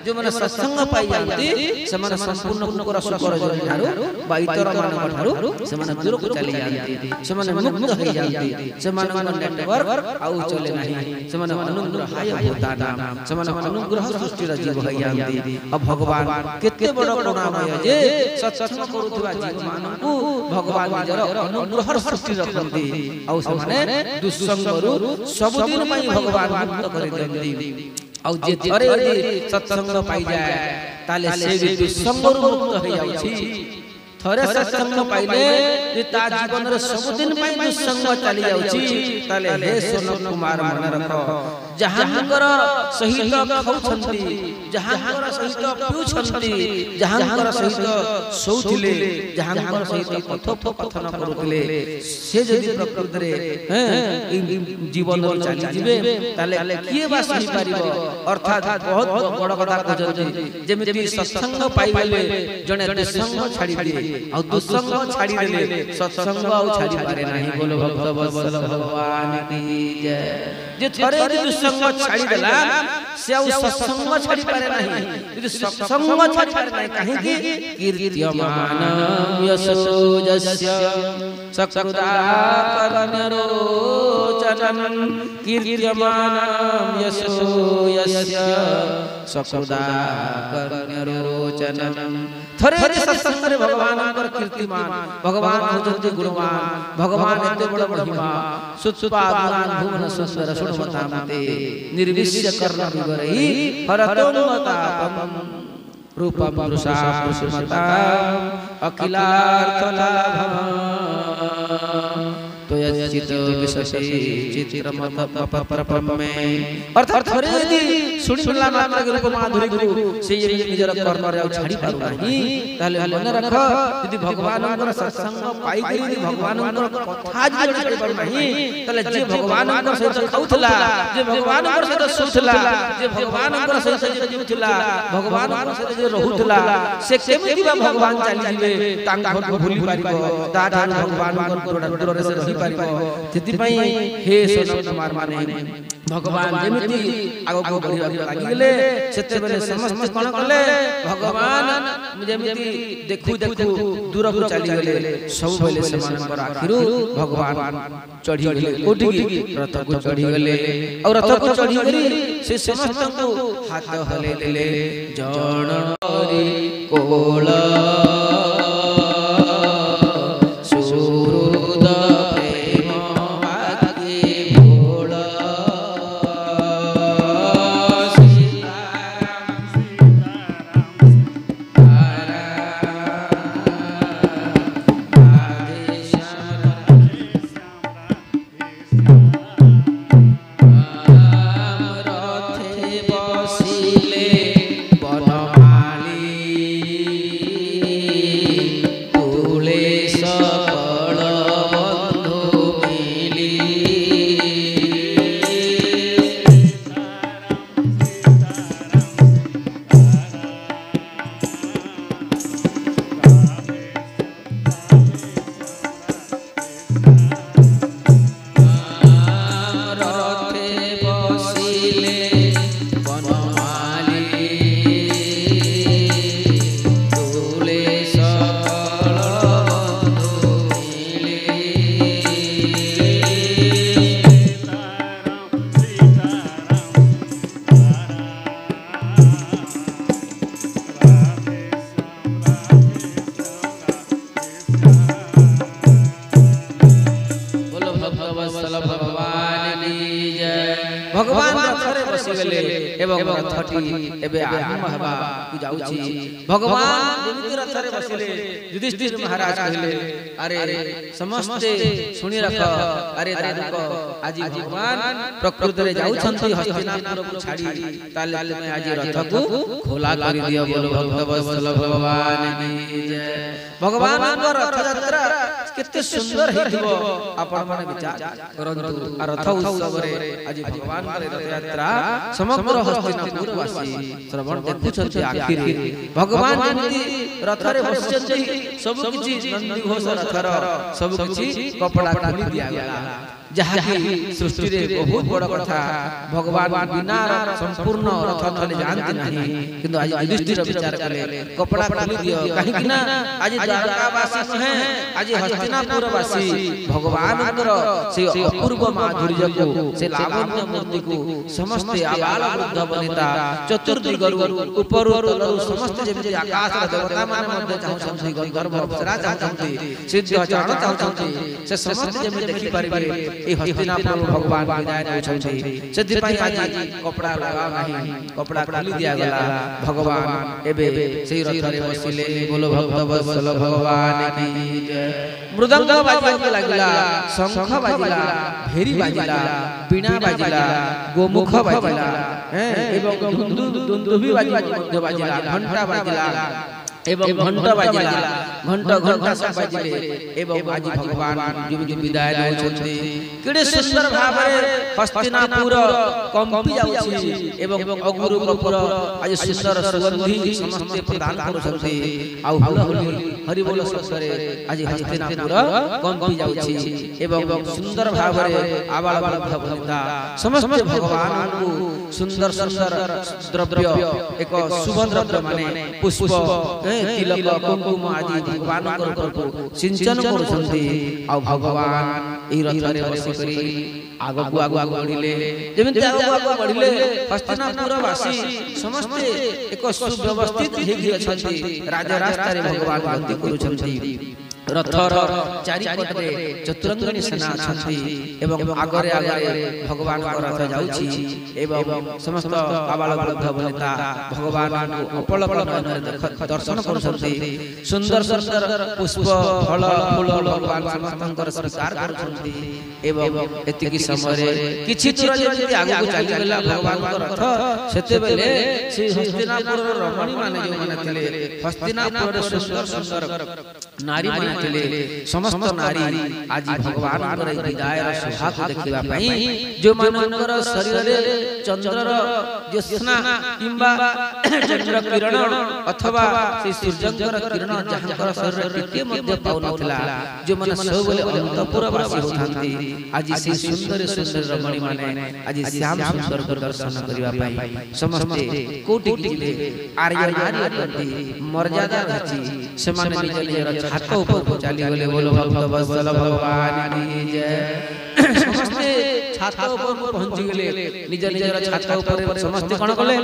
जो मन सत्संग पाई जाती से मन संपूर्ण कुकर सुकर जन ठारू बाइतर मान ठारू से मन दूर को चली जाती से मन मुक्त हो जाती से मन नेटवर्क आउ चले नहीं से मन अनुग्रह हाय होता नाम से मन अनुग्रह सृष्टि रा जीव हो जाती। अब भगवान केते बड़ करुणामय जे सत्संग करूथबा जीव मानकु भगवान निजर अनुग्रह सृष्टि रखंती आउ से माने दुस्संग रु सब दिन पई भगवान मुक्त कर देंती। और जे थरे यदि सत्संग पाई जाए ताले से दुस्संग मुक्त हो जाउछि। थरे सत्संग पाइले जे ता जीवन रे सब दिन पई दुस्संग चली जाउछि ताले हे सोनम कुमार मन रख जहांकर सहित खाउछंती जहांकर सहित पिउछंती जहांकर सहित सोउथिले जहांकर सहित कथोपकथन करूथिले से जदि प्रकृति रे जीवन चली जिवे ताले किए बा सही पारिबो। अर्थात बहुत बड़ कथा कहजंती जेमिति सत्संग पाइबले जने दुस्संग छाड़ी दिए और दुस्संग छाड़ी देले सत्संग आउ छाड़ी पारे नाही। बोलो भक्त वत्सल भगवान की जय। जे थरे दुस्संग छाड़ी देला से आउ सत्संग छाड़ी पारे नाही यदि सत्संग छाड़ी पारे नाही काहे कि कीर्त्यमान यशो यस्य सकृदाकर्ण्यरोचनं कीर्त्यमान यशो यस्य सकृदाकर्ण्यरोचनं। थरे सत्संग रे भगवान कर कीर्तिमान भगवान होजंती गुणवान भगवान एते बड़ महिमा सुत्पा गुणान भुवन सुंदर सुणमतामते निर्विश्य कर्ण विवरहि हरतोमतापम रूपम पुरुषा पुरुषमता अखिलार्थलाभम त्वयचित विशेषे चित्रमत परपरमे। अर्थात थरे यदि सुनिला मात्र रूप माधुरी को से निजर कर्म रे छाड़ी पारु नाही ताले मन रख यदि भगवान सत्संग पाई करी भगवान कथा जे छाड़ी पारु नाही ताले जे भगवान सहित खाउथला जे भगवान सहित सोथला जे भगवान सहित जे जीवथला भगवान सहित जे रहुथला से केमिति भगवान चली जिवे तांग घर को भूली पारिबो ता ठान भगवान दूर रे से रही पारिबो। सेति पई हे सोनम कुमार माने भगवान जेमिति आगो को बढ़िया लागि गेले सेते बेले समस्त कोन कले भगवान जेमिति देखु देखु दूर को चली गेले सब बेले समान पर आखिरु भगवान चढ़ी गेले कोठी रथ को चढ़ी गेले और रथ को चढ़ी गेली से समस्त को हाथ हले देले जणरी कोल ଏବଂ ରଥଟି ଏବେ ଆରମ୍ଭ ହେବାକୁ ଯାଉଛି। ଭଗବାନ ଯେମିତି ରଥରେ ବସିଲେ ଯୁଧିଷ୍ଠିର ମହାରାଜ କହିଲେ ଆରେ ସମସ୍ତେ ଶୁଣି ରଖ, ଆରେ ଦାରୁକ ଆଜି ଭଗବାନ ପ୍ରକୃତରେ ଯାଉଛନ୍ତି ହସ୍ତିନାପୁରକୁ ଛାଡ଼ି, ତାହେଲେ ତୁମେ ଆଜି ରଥକୁ ଖୋଲା କରିଦିଅ। ବୋଲ ଭକ୍ତ ବତ୍ସଲ ଭଗବାନ କି ଜୟ। ଭଗବାନଙ୍କ ରଥଯାତ୍ରା କେତେ ସୁନ୍ଦର ହେଇଥିବ ଆପଣମାନେ ବିଚାର କରନ୍ତୁ। ରଥ ଉତ୍ସବରେ ଆଜି ଭଗବାନଙ୍କର ରଥଯାତ୍ରା ସମଗ୍ର ହସ୍ତିନାପୁରବାସୀ ଶ୍ରବଣ ଦେଖୁଛନ୍ତି ଆଖିରେ। ଭଗବାନ ଯେମିତି ରଥରେ ବସିଛନ୍ତି, ସବୁ କିଛି ନନ୍ଦିଘୋଷ ରଥର ସବୁ କିଛି କପଡ଼ା ଖୋଲି ଦିଆଗଲା, ଯାହାକି ସୃଷ୍ଟିରେ ବହୁତ ବଡ଼ କଥା। ଭଗବାନ ବିନା ସମ୍ପୂର୍ଣ୍ଣ ରଥ ତଳେ ଯାଆନ୍ତି ନାହିଁ, କିନ୍ତୁ ଆଜି ଯୁଧିଷ୍ଠିର ବିଚାର କଲେ କପଡ଼ା ଖୋଲି ଦିଅ, କାହିଁକି ନା ଆଜି ଦ୍ୱାରକାବାସୀ ନୁହେଁ, ଆଜି ହସ୍ତିନାପୁରବାସୀ ଭଗବାନଙ୍କର ସେହି ଅପୂର୍ବ ମାଧୁର୍ଯ୍ୟକୁ, ସେ ଲାବଣ୍ୟ ମୂର୍ତ୍ତିକୁ ସମସ୍ତେ ଆବାଳ ବୃଦ୍ଧ ବନିତା ଚତୁର୍ଦିଗରୁ ଉପରୁ ତଳରୁ ସମସ୍ତେ ଯେମିତି ଆକାଶର ଦେବତାମାନେ ମଧ୍ୟ ଚାହୁଁଛନ୍ତି, ଗନ୍ଧର୍ବ ଅପ୍ସରା ଚାହୁଁଛନ୍ତି, ସିଦ୍ଧ ଚାରଣ ଚାହୁଁଛନ୍ତି, ସେ ସମସ୍ତେ ଯେମିତି ଦେଖିପାରିବେ এই হস্তিনাপুর ভগবান বিদায় নেউଛନ୍ତି। ସେଥିପାଇଁ ଆଜି କପଡ଼ା ଲଗା ନାହିଁ, କପଡ଼ା ଖୋଲି ଦିଆଗଲା। ଭଗବାନ ଏବେ ସେହି ରଥରେ ବସିଲେ। ବୋଲ ଭକ୍ତ ବତ୍ସଲ ଭଗବାନ କି ଜୟ। ମୃଦଙ୍ଗ ବାଜିବାକୁ ଲାଗିଲା, ଶଙ୍ଖ ବାଜିଲା, ଭେରୀ ବାଜିଲା, ବୀଣା ବାଜିଲା, ଗୋମୁଖ ବାଜିଲା, ଏବଂ ଦୁନ୍ଦୁଭି ମଧ୍ୟ ବାଜିଲା, ଘଣ୍ଟା ବାଜିଲା এবং ঘণ্টা বাজিলা, ঘণ্টা সব বাজিলে এবং আଜି ভগবান যেମିତି বিদায় ନେଉଛନ୍ତି। କେଡ଼େ ସୁନ୍ଦର ଭାବରେ ହସ୍ତିନାପୁର କମ୍ପି ଯାଉଛି ଏବଂ ଅଗୁରୁ କପୁର ଆଜି ସୁନ୍ଦର ସୁଗନ୍ଧି ସମସ୍ତେ ପ୍ରଦାନ କରୁଛନ୍ତି। ଆଉ ହୁଳହୁଳି ହରିବୋଲ ଶବ୍ଦରେ ଆଜି ହସ୍ତିନାପୁର କମ୍ପି ଯାଉଛି ଏବଂ ସୁନ୍ଦର ଭାବରେ ଆବାଳ ବୃଦ୍ଧ ବନିତା ସମସ୍ତେ ଭଗବାନଙ୍କୁ ସୁନ୍ଦର ସୁନ୍ଦର ଦ୍ରବ୍ୟ, ଏକ ଶୁଭ ଦ୍ରବ୍ୟ ମାନେ ପୁଷ୍ପ, ତିଲକ, କୁଙ୍କୁମ ଆଜି ଭଗବାନଙ୍କର ଉପରକୁ ସିଞ୍ଚନ କରୁଛନ୍ତି। ଆଉ ଭଗବାନ ଏହି ରଥରେ ବସିକରି ଆଗକୁ ବଢିଲେ। ଯେମିତି ଆଗକୁ ବଢିଲେ ହସ୍ତିନାପୁରବାସୀ ସମସ୍ତେ ଏକ ସୁବ୍ୟବସ୍ଥିତ ହେଇକି ଅଛନ୍ତି, ରାଜରାସ୍ତାରେ ଭଗବାନ ଗତି କରୁଛନ୍ତି। ରଥର ଚାରିପଟରେ ଚତୁରଙ୍ଗଣୀ ସେନା ଅଛନ୍ତି ଏବଂ ଆଗରେ ଆଗରେ ଭଗବାନଙ୍କ ରଥ ଯାଉଛି ଏବଂ ସମସ୍ତ ଆବାଳ ବୃଦ୍ଧ ବନିତା ଭଗବାନଙ୍କୁ ଅପଲକ ନୟନରେ ଦର୍ଶନ କରୁଛନ୍ତି। ସୁନ୍ଦର ସୁନ୍ଦର ପୁଷ୍ପ, ଫଳ, ଫୁଲ ଭଗବାନ ସମସ୍ତଙ୍କର ସ୍ୱୀକାର କରୁଛନ୍ତି। ଏବଂ ଏତିକି ସମୟରେ କିଛି ଦୂର ଯେମିତି ଆଗକୁ ଚାଲିଗଲା ଭଗବାନଙ୍କ ରଥ, ସେତେବେଳେ ସେହି ହସ୍ତିନାପୁରର ରମଣୀମାନେ ଯେଉଁମାନେ ଥିଲେ, ହସ୍ତିନାପୁରରେ ସୁନ୍ଦର ସୁନ୍ଦର ନାରୀମାନେ ଥିଲେ, ସମସ୍ତ ନାରୀ ଆଜି ଭଗବାନଙ୍କର ଏହି ବିଦାୟର ଶୋଭାକୁ ଦେଖିବା ପାଇଁ, ଯେଉଁମାନଙ୍କର ଶରୀରରେ ଚନ୍ଦ୍ରର ଜ୍ୟୋତ୍ସ୍ନା କିମ୍ବା ଚନ୍ଦ୍ର କିରଣ ଅଥବା ସେ ସୂର୍ଯ୍ୟଙ୍କର କିରଣ ଯାହାଙ୍କର ଶରୀରରେ ଟିକେ ମଧ୍ୟ ପାଉନଥିଲା, ଯେଉଁମାନେ ସବୁବେଳେ ଅନ୍ତଃପୁରବାସୀ ହେଉଥାନ୍ତି, ଆଜି ସେହି ସୁନ୍ଦର ସୁନ୍ଦର ରମଣୀମାନେ ଆଜି ଶ୍ୟାମ ସୁନ୍ଦରଙ୍କ ଦର୍ଶନ କରିବା ପାଇଁ ସମସ୍ତେ କୋଉଠିକି ଯିବେ? ଆର୍ୟ ନାରୀ ଅଟନ୍ତି, ମର୍ଯ୍ୟାଦା ରହିଛି, ସେମାନେ ନିଜ ନିଜର ଛାତ ଉପରକୁ ଚାଲିଗଲେ। ବୋଲ ଭକ୍ତ ବତ୍ସଲ ଭଗବାନ କି ଜୟ। ସମସ୍ତେ ଛାତ ଉପରକୁ ପହଞ୍ଚିଗଲେ। ନିଜ ନିଜର ଛାତ ଉପରେ ସମସ୍ତେ କ'ଣ କଲେ?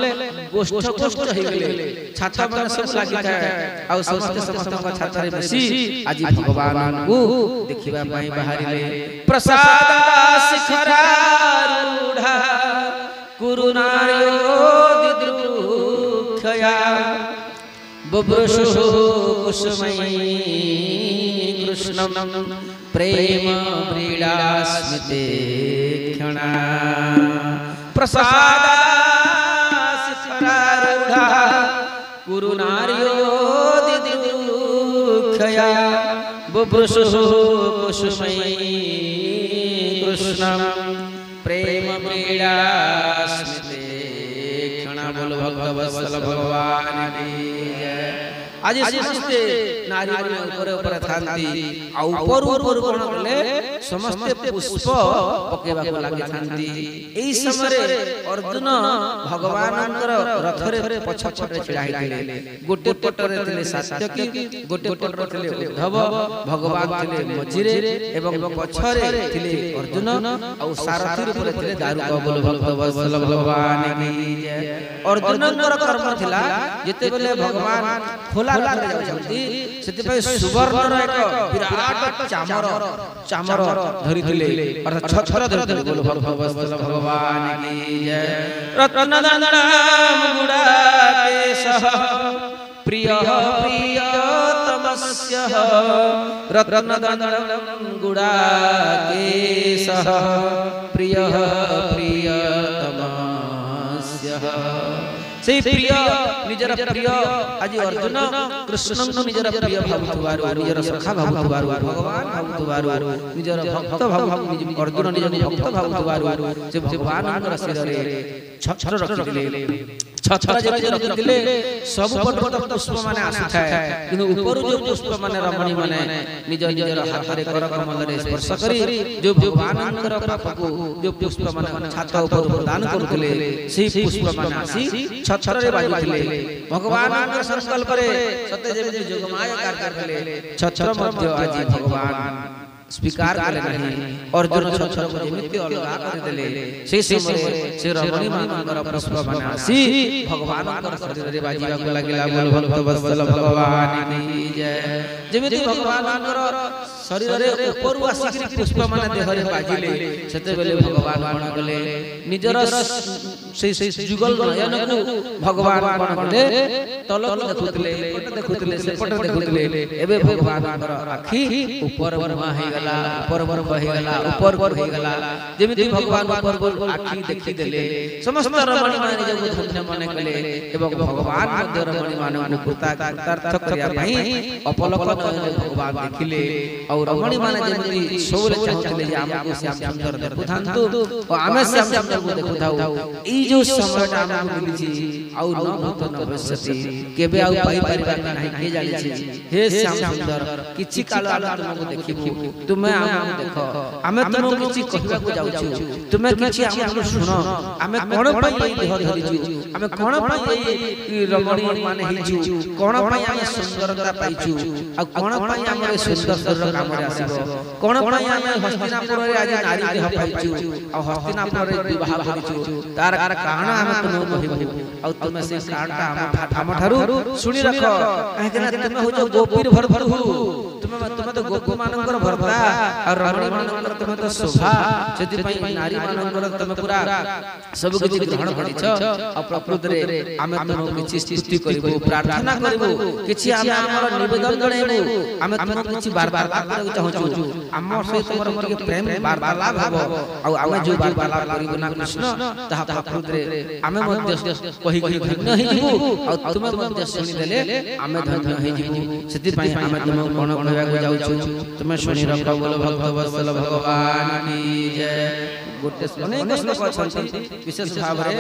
ଗୋଷ୍ଠ ଗୋଷ୍ଠ ହେଇଗଲେ। ଛାତ ମାନେ ସବୁ ଲାଗିଥାଏ, ଆଉ ସମସ୍ତେ ସମସ୍ତଙ୍କ ଛାତରେ ବସି ଆଜି ଭଗବାନଙ୍କୁ ଦେଖିବା ପାଇଁ ବାହାରିଲେ। ପ୍ରସାଦ ଶିଖରାରୂଢ଼ା କୁରୁନାର୍ୟୋ ଦିଦୃକ୍ଷୟା बुभुषु कुसुमयी कृष्णं प्रेम व्रीडा स्मिते क्षणा प्रसादासिखरारूढ़ा कुरुनार्यो दिदृक्षया बुभुषु कुसुमयी कृष्णं प्रेम व्रीडा स्मिते क्षणा। बोल भक्त वत्सल भगवान की जय। আজি ସମସ୍ତେ ନାରୀମାନେ ଉପରେ ଉପରେ ଥାନ୍ତି, ଆଉ ଉପରୁ ଉପରୁ କ'ଣ କଲେ? ସମସ୍ତେ ପୁଷ୍ପ ପକେଇବାକୁ ଲାଗିଥାନ୍ତି। ଏହି ସମୟରେ ଅର୍ଜୁନ ଭଗବାନଙ୍କର ରଥରେ ପଛପଟେ ଛିଡ଼ା ହେଇଥିଲେ। ଗୋଟେ ପଟରେ ଥିଲେ ସାତ୍ୟକୀ, ଗୋଟେ ପଟରେ ଥିଲେ ଉଦ୍ଧବ, ଭଗବାନ ଥିଲେ ମଝିରେ ଏବଂ ପଛରେ ଥିଲେ ଅର୍ଜୁନ, ଆଉ ସାରଥୀ ରୂପରେ ଥିଲେ ଦାରୁକ। ବୋଲ ଭକ୍ତ ବତ୍ସଲ ଭଗବାନ କି ଜୟ। ଅର୍ଜୁନଙ୍କର କର୍ମ ଥିଲା ଯେତେବେଳେ ଭଗବାନ ଖୋଲା ଖୋଲା ରଥରେ ଯାଉଛନ୍ତି ସେଥିପାଇଁ ସୁବର୍ଣ୍ଣର ଏକ ବିରାଟ ଚାମର ଧରିଥିଲେ ଅର୍ଥାତ୍ ଛତ୍ର ଧରିଥିଲେ। ବୋଲ ଭଗବତ୍ସଲ ଭଗବାନ କି ଜୟ। ରତ୍ନଦଣ୍ଡ ଗୁଡ଼ା କେଶଃ ପ୍ରିୟ ପ୍ରିୟତମସ୍ୟ ରତ୍ନଦଣ୍ଡ ଗୁଡ଼ା କେଶଃ ପ୍ରିୟ ପ୍ରିୟତମସ୍ୟ। সেই প্রিয় নিজের প্রিয় আজ অর্জুন কৃষ্ণଙ୍କୁ ନିଜର ପ୍ରିୟ ଭାବୁଥିବାରୁ ନିଜର ସଖା ଭାବୁଥିବାରୁ ଭଗବାନ ଭାବୁଥିବାରୁ ନିଜର ଭକ୍ତ ଅର୍ଜୁନ ନିଜର ଭକ୍ତ ଭାବୁଥିବାରୁ ସେ ଭଗବାନଙ୍କର ଶିରରେ ଛତ୍ର ରଖିଥିଲେ। ଛତ୍ର ଯେମିତି ରଖିଥିଲେ ସବୁ ପର୍ବତ ପୁଷ୍ପ ମାନେ ଆସିଥାଏ କିନ୍ତୁ ଉପରୁ ଯୋଉ ପୁଷ୍ପ ମାନେ ରମଣୀ ମାନେ ନିଜ ନିଜର ହାତରେ କର କମଳରେ ସ୍ପର୍ଶ କରି ଯୋଉ ଭଗବାନଙ୍କର ପାଖକୁ ଯୋଉ ପୁଷ୍ପ ମାନେ ଛାତ ଉପରୁ ପ୍ରଦାନ କରୁଥିଲେ ସେହି ପୁଷ୍ପ ମାନେ ଆସି ଛତ୍ରରେ ବାଜୁଥିଲେ। ଭଗବାନଙ୍କର ସଂକଳ୍ପରେ ସତେ ଯେମିତି ଯୋଗମାୟ କାର୍ଯ୍ୟ କଲେ ଛତ୍ର ମଧ୍ୟ ଆଜି ଭଗବାନ ସ୍ୱୀକାର କଲେ ନାହିଁ। ଅର୍ଜୁନ ଛତ୍ରକୁ ଯେମିତି ଅଲଗା କରିଦେଲେ ସେହି ସମୟରେ ସେ ରମଣୀ ମାନଙ୍କର ପୁଷ୍ପ ମାନେ ଆସି ଭଗବାନଙ୍କର ଶରୀରରେ ବାଜିବାକୁ ଲାଗିଲା। ଭକ୍ତବତ୍ସଲ ଭଗବାନ କି ଜୟ। ଯେମିତି ଭଗବାନଙ୍କର ଶରୀରରେ ଉପରୁ ଆସିକି ପୁଷ୍ପ ମାନେ ଦେହରେ ବାଜିଲେ ସେତେବେଳେ ଭଗବାନ କଣ କଲେ ନିଜର ସେଇ ଯୁଗଳ ନୟନକୁ ଭଗବାନ କଣ କଲେ ତଳକୁ ଦେଖୁଥିଲେ ଏପଟେ ଦେଖୁଥିଲେ ସେପଟେ ଦେଖୁଥିଲେ। ଏବେ ଭଗବାନଙ୍କର ଆଖି ଉପର ମୁହାଁ ହେଇଗଲା ଉପର ହେଇଗଲା ଉପର ହେଇଗଲା ଯେମିତି ଭଗବାନ ଉପର ଆଖି ଦେଖିଦେଲେ ସମସ୍ତ ରମଣୀ ମାନେ ନିଜକୁ ଧନ୍ୟ ମନେ କଲେ ଏବଂ ଭଗବାନ ମଧ୍ୟ ରମଣୀ ମାନଙ୍କୁ କୃତାର୍ଥ କରିବା ପାଇଁ ଅପଲକ ନୟନରେ ଭଗବାନ ଦେଖିଲେ। ଆଉ ରମଣୀ ମାନେ ଯେମିତି ସବୁବେଳେ ଚାହୁଁଥିଲେ ଯେ ଆମକୁ ଶ୍ୟାମ ସୁନ୍ଦର ଦେଖୁଥାନ୍ତୁ ଓ ଆମେ ଶ୍ୟାମ ସୁନ୍ଦରକୁ ଦେଖୁଥାଉ। ଏଇ ଯୋଉ ସମୟଟା ଆମକୁ ମିଳିଛି ଆଉ ନ ଭୂତ ନ ଭବିଷ୍ୟତି କେବେ ଆଉ ପାଇପାରିବା ନାହିଁ କିଏ ଜାଣିଛି। ହେ ଶ୍ୟାମ ସୁନ୍ଦର କିଛି କାଳ ଆମେ ତୁମକୁ ଦେଖିବୁ ତୁମେ ଆମକୁ ଦେଖ ଆମେ ତୁମକୁ କିଛି କହିବାକୁ ଯାଉଛୁ ତୁମେ କିଛି ଆମକୁ ଶୁଣ। ଆମେ କଣ ପାଇଁ ଏଇ ଦେହ ଧରିଛୁ ଆମେ କଣ ପାଇଁ ଏଇ ରମଣୀ ମାନେ ହେଇଛୁ କଣ ପାଇଁ ଆମେ ସୁନ୍ଦରତା ପାଇଛୁ ଆଉ କଣ ପାଇଁ ଆମର ସୁନ୍ଦର ଶରୀର କାମରେ ଆସିବ କଣ ପାଇଁ ଆମେ ହସ୍ତିନାପୁରରେ ଆଜି ନାରୀ ଦେହ ପାଇଛୁ ଆଉ ହସ୍ତିନାପୁରରେ ବିବାହ କରିଛୁ ତାର କାରଣ ଆମେ ତୁମକୁ କହିବୁ ଆଉ ତୁମେ ସେ କାରଣଟା ଆମ ଠାରୁ ଶୁଣି ରଖ। କାହିଁକି ନା ତୁମେ ହଉଛ ଗୋପୀର ଭରଭରୁ ତୁମେ ତ ଗୋପୀ ମାନଙ୍କର ଭର୍ତ୍ତା ଆଉ ରମଣୀ ମାନଙ୍କର ତୁମେ ତ ଶୋଭା। ସେଥିପାଇଁ ନାରୀ ମାନଙ୍କର ତୁମେ ପୁରା ସବୁ କିଛି ଗ୍ରହଣ କରିଛ ଆଉ ପ୍ରକୃତରେ ଆମେ ତୁମକୁ କିଛି ସ୍ତୁତି କରିବୁ ପ୍ରାର୍ଥନା କରିବୁ କିଛି ଆମେ ଆମର ନିବେଦନ ଜଣାଇବୁ ଆମେ ତୁମକୁ କିଛି ବାର୍ତ୍ତାଳାପ କରିବାକୁ ଚାହୁଁଛୁ ଆମ ସହିତ ତମର ଟିକେ ପ୍ରେମ ବାର୍ତ୍ତାଳାପ ହେବ ଆଉ ଆମେ ଯୋଉ ବାର୍ତ୍ତାଳାପ କରିବୁ ନା କୃଷ୍ଣ ତାହା ପ୍ରକୃତରେ ଆମେ ମଧ୍ୟ କହି ଧନ୍ୟ ହେଇଯିବୁ ଆଉ ତୁମେ ମଧ୍ୟ ଶୁଣିଦେଲେ ଆମେ ଧନ୍ୟ ହେଇଯିବୁ। ସେଥିପାଇଁ ଆମେ ତୁମକୁ କଣ କହିବାକୁ ଯାଉଛୁ ତୁମେ ଶୁଣି ରଖ। ବୋଲ ଭକ୍ତବତ୍ସଲ ଭଗବାନ କି ଜୟ। ଗୋଟେ ଅନେକ ଶ୍ଲୋକ ଅଛନ୍ତି ବିଶେଷ ଭାବରେ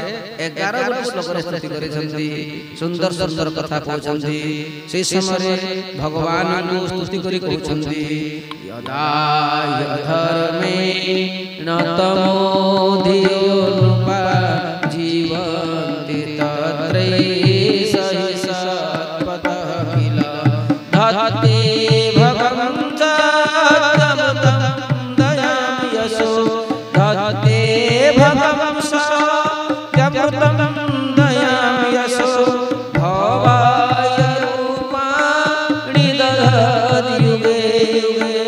11 ଗୋଟି ଶ୍ଲୋକରେ ସ୍ତୁତି କରିଛନ୍ତି ସୁନ୍ଦର ସୁନ୍ଦର କଥା କହୁଛନ୍ତି। ସେହି ସମୟରେ ଭଗବାନଙ୍କୁ ସ୍ତୁତି କରି କହୁଛନ୍ତି यदा धर्मे न तमोधियो नृपा जीवन्ति तत्रैषहि सत्पथः किल धत्ते भगवं सत्यमृतं दयां यशो धत्ते भगवं सत्यमृतं दयां यशो भवाय रूपाणि दधति युगे युगे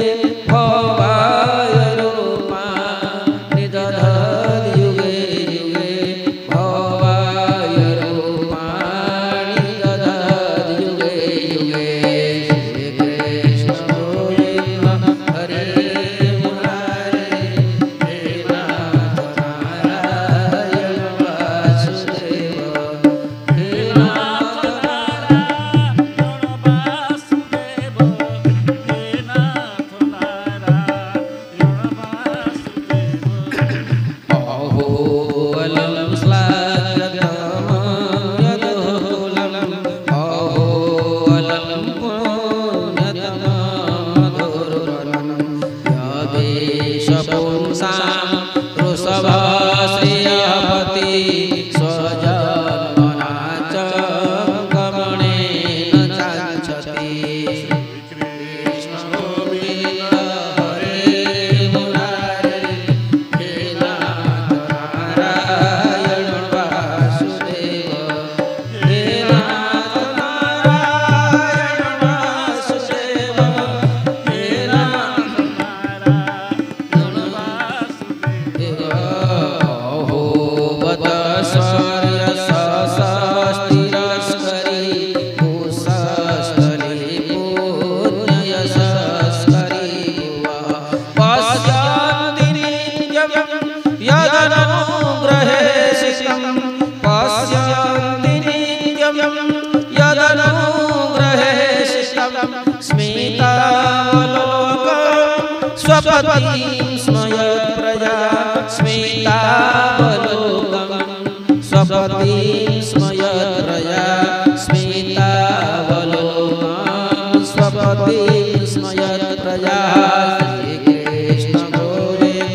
स्वपतिं स्मयत् प्रजा स्मितावलोकनं स्वपतिं स्मयत् प्रजा स्मितावलोकनं स्वपतिं स्मयत् प्रजा श्री कृष्ण गोविंद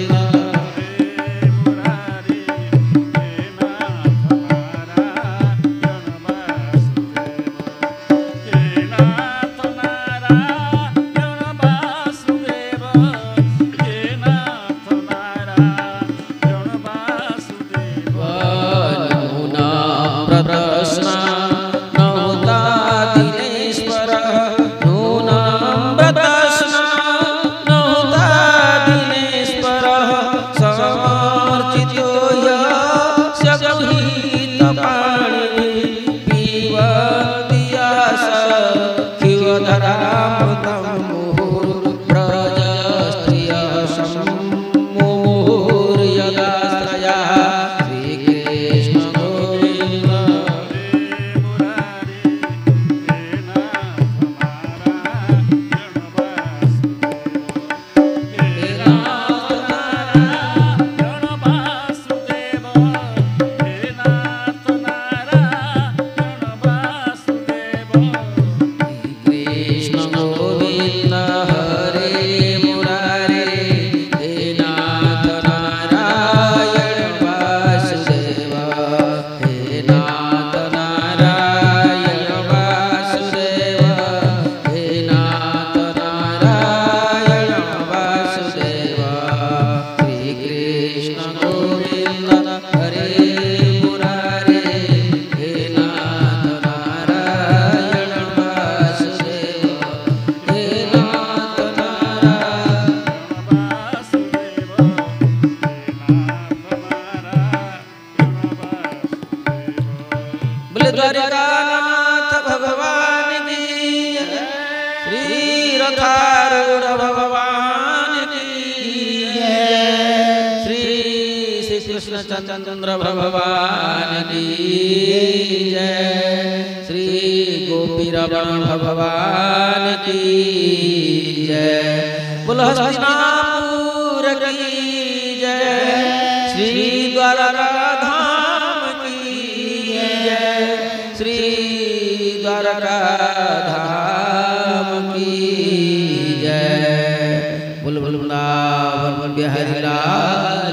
द्वारकानाथ भगवान की श्री रथारूढ़ भगवान की श्री श्री कृष्ण चंद्र भगवान की जय श्री गोपी रमण भगवान की जय बोलो हस्तिनापुर की जय श्री द्वारका धाम की जय बोल बोल वृंदावन बिहारी लाल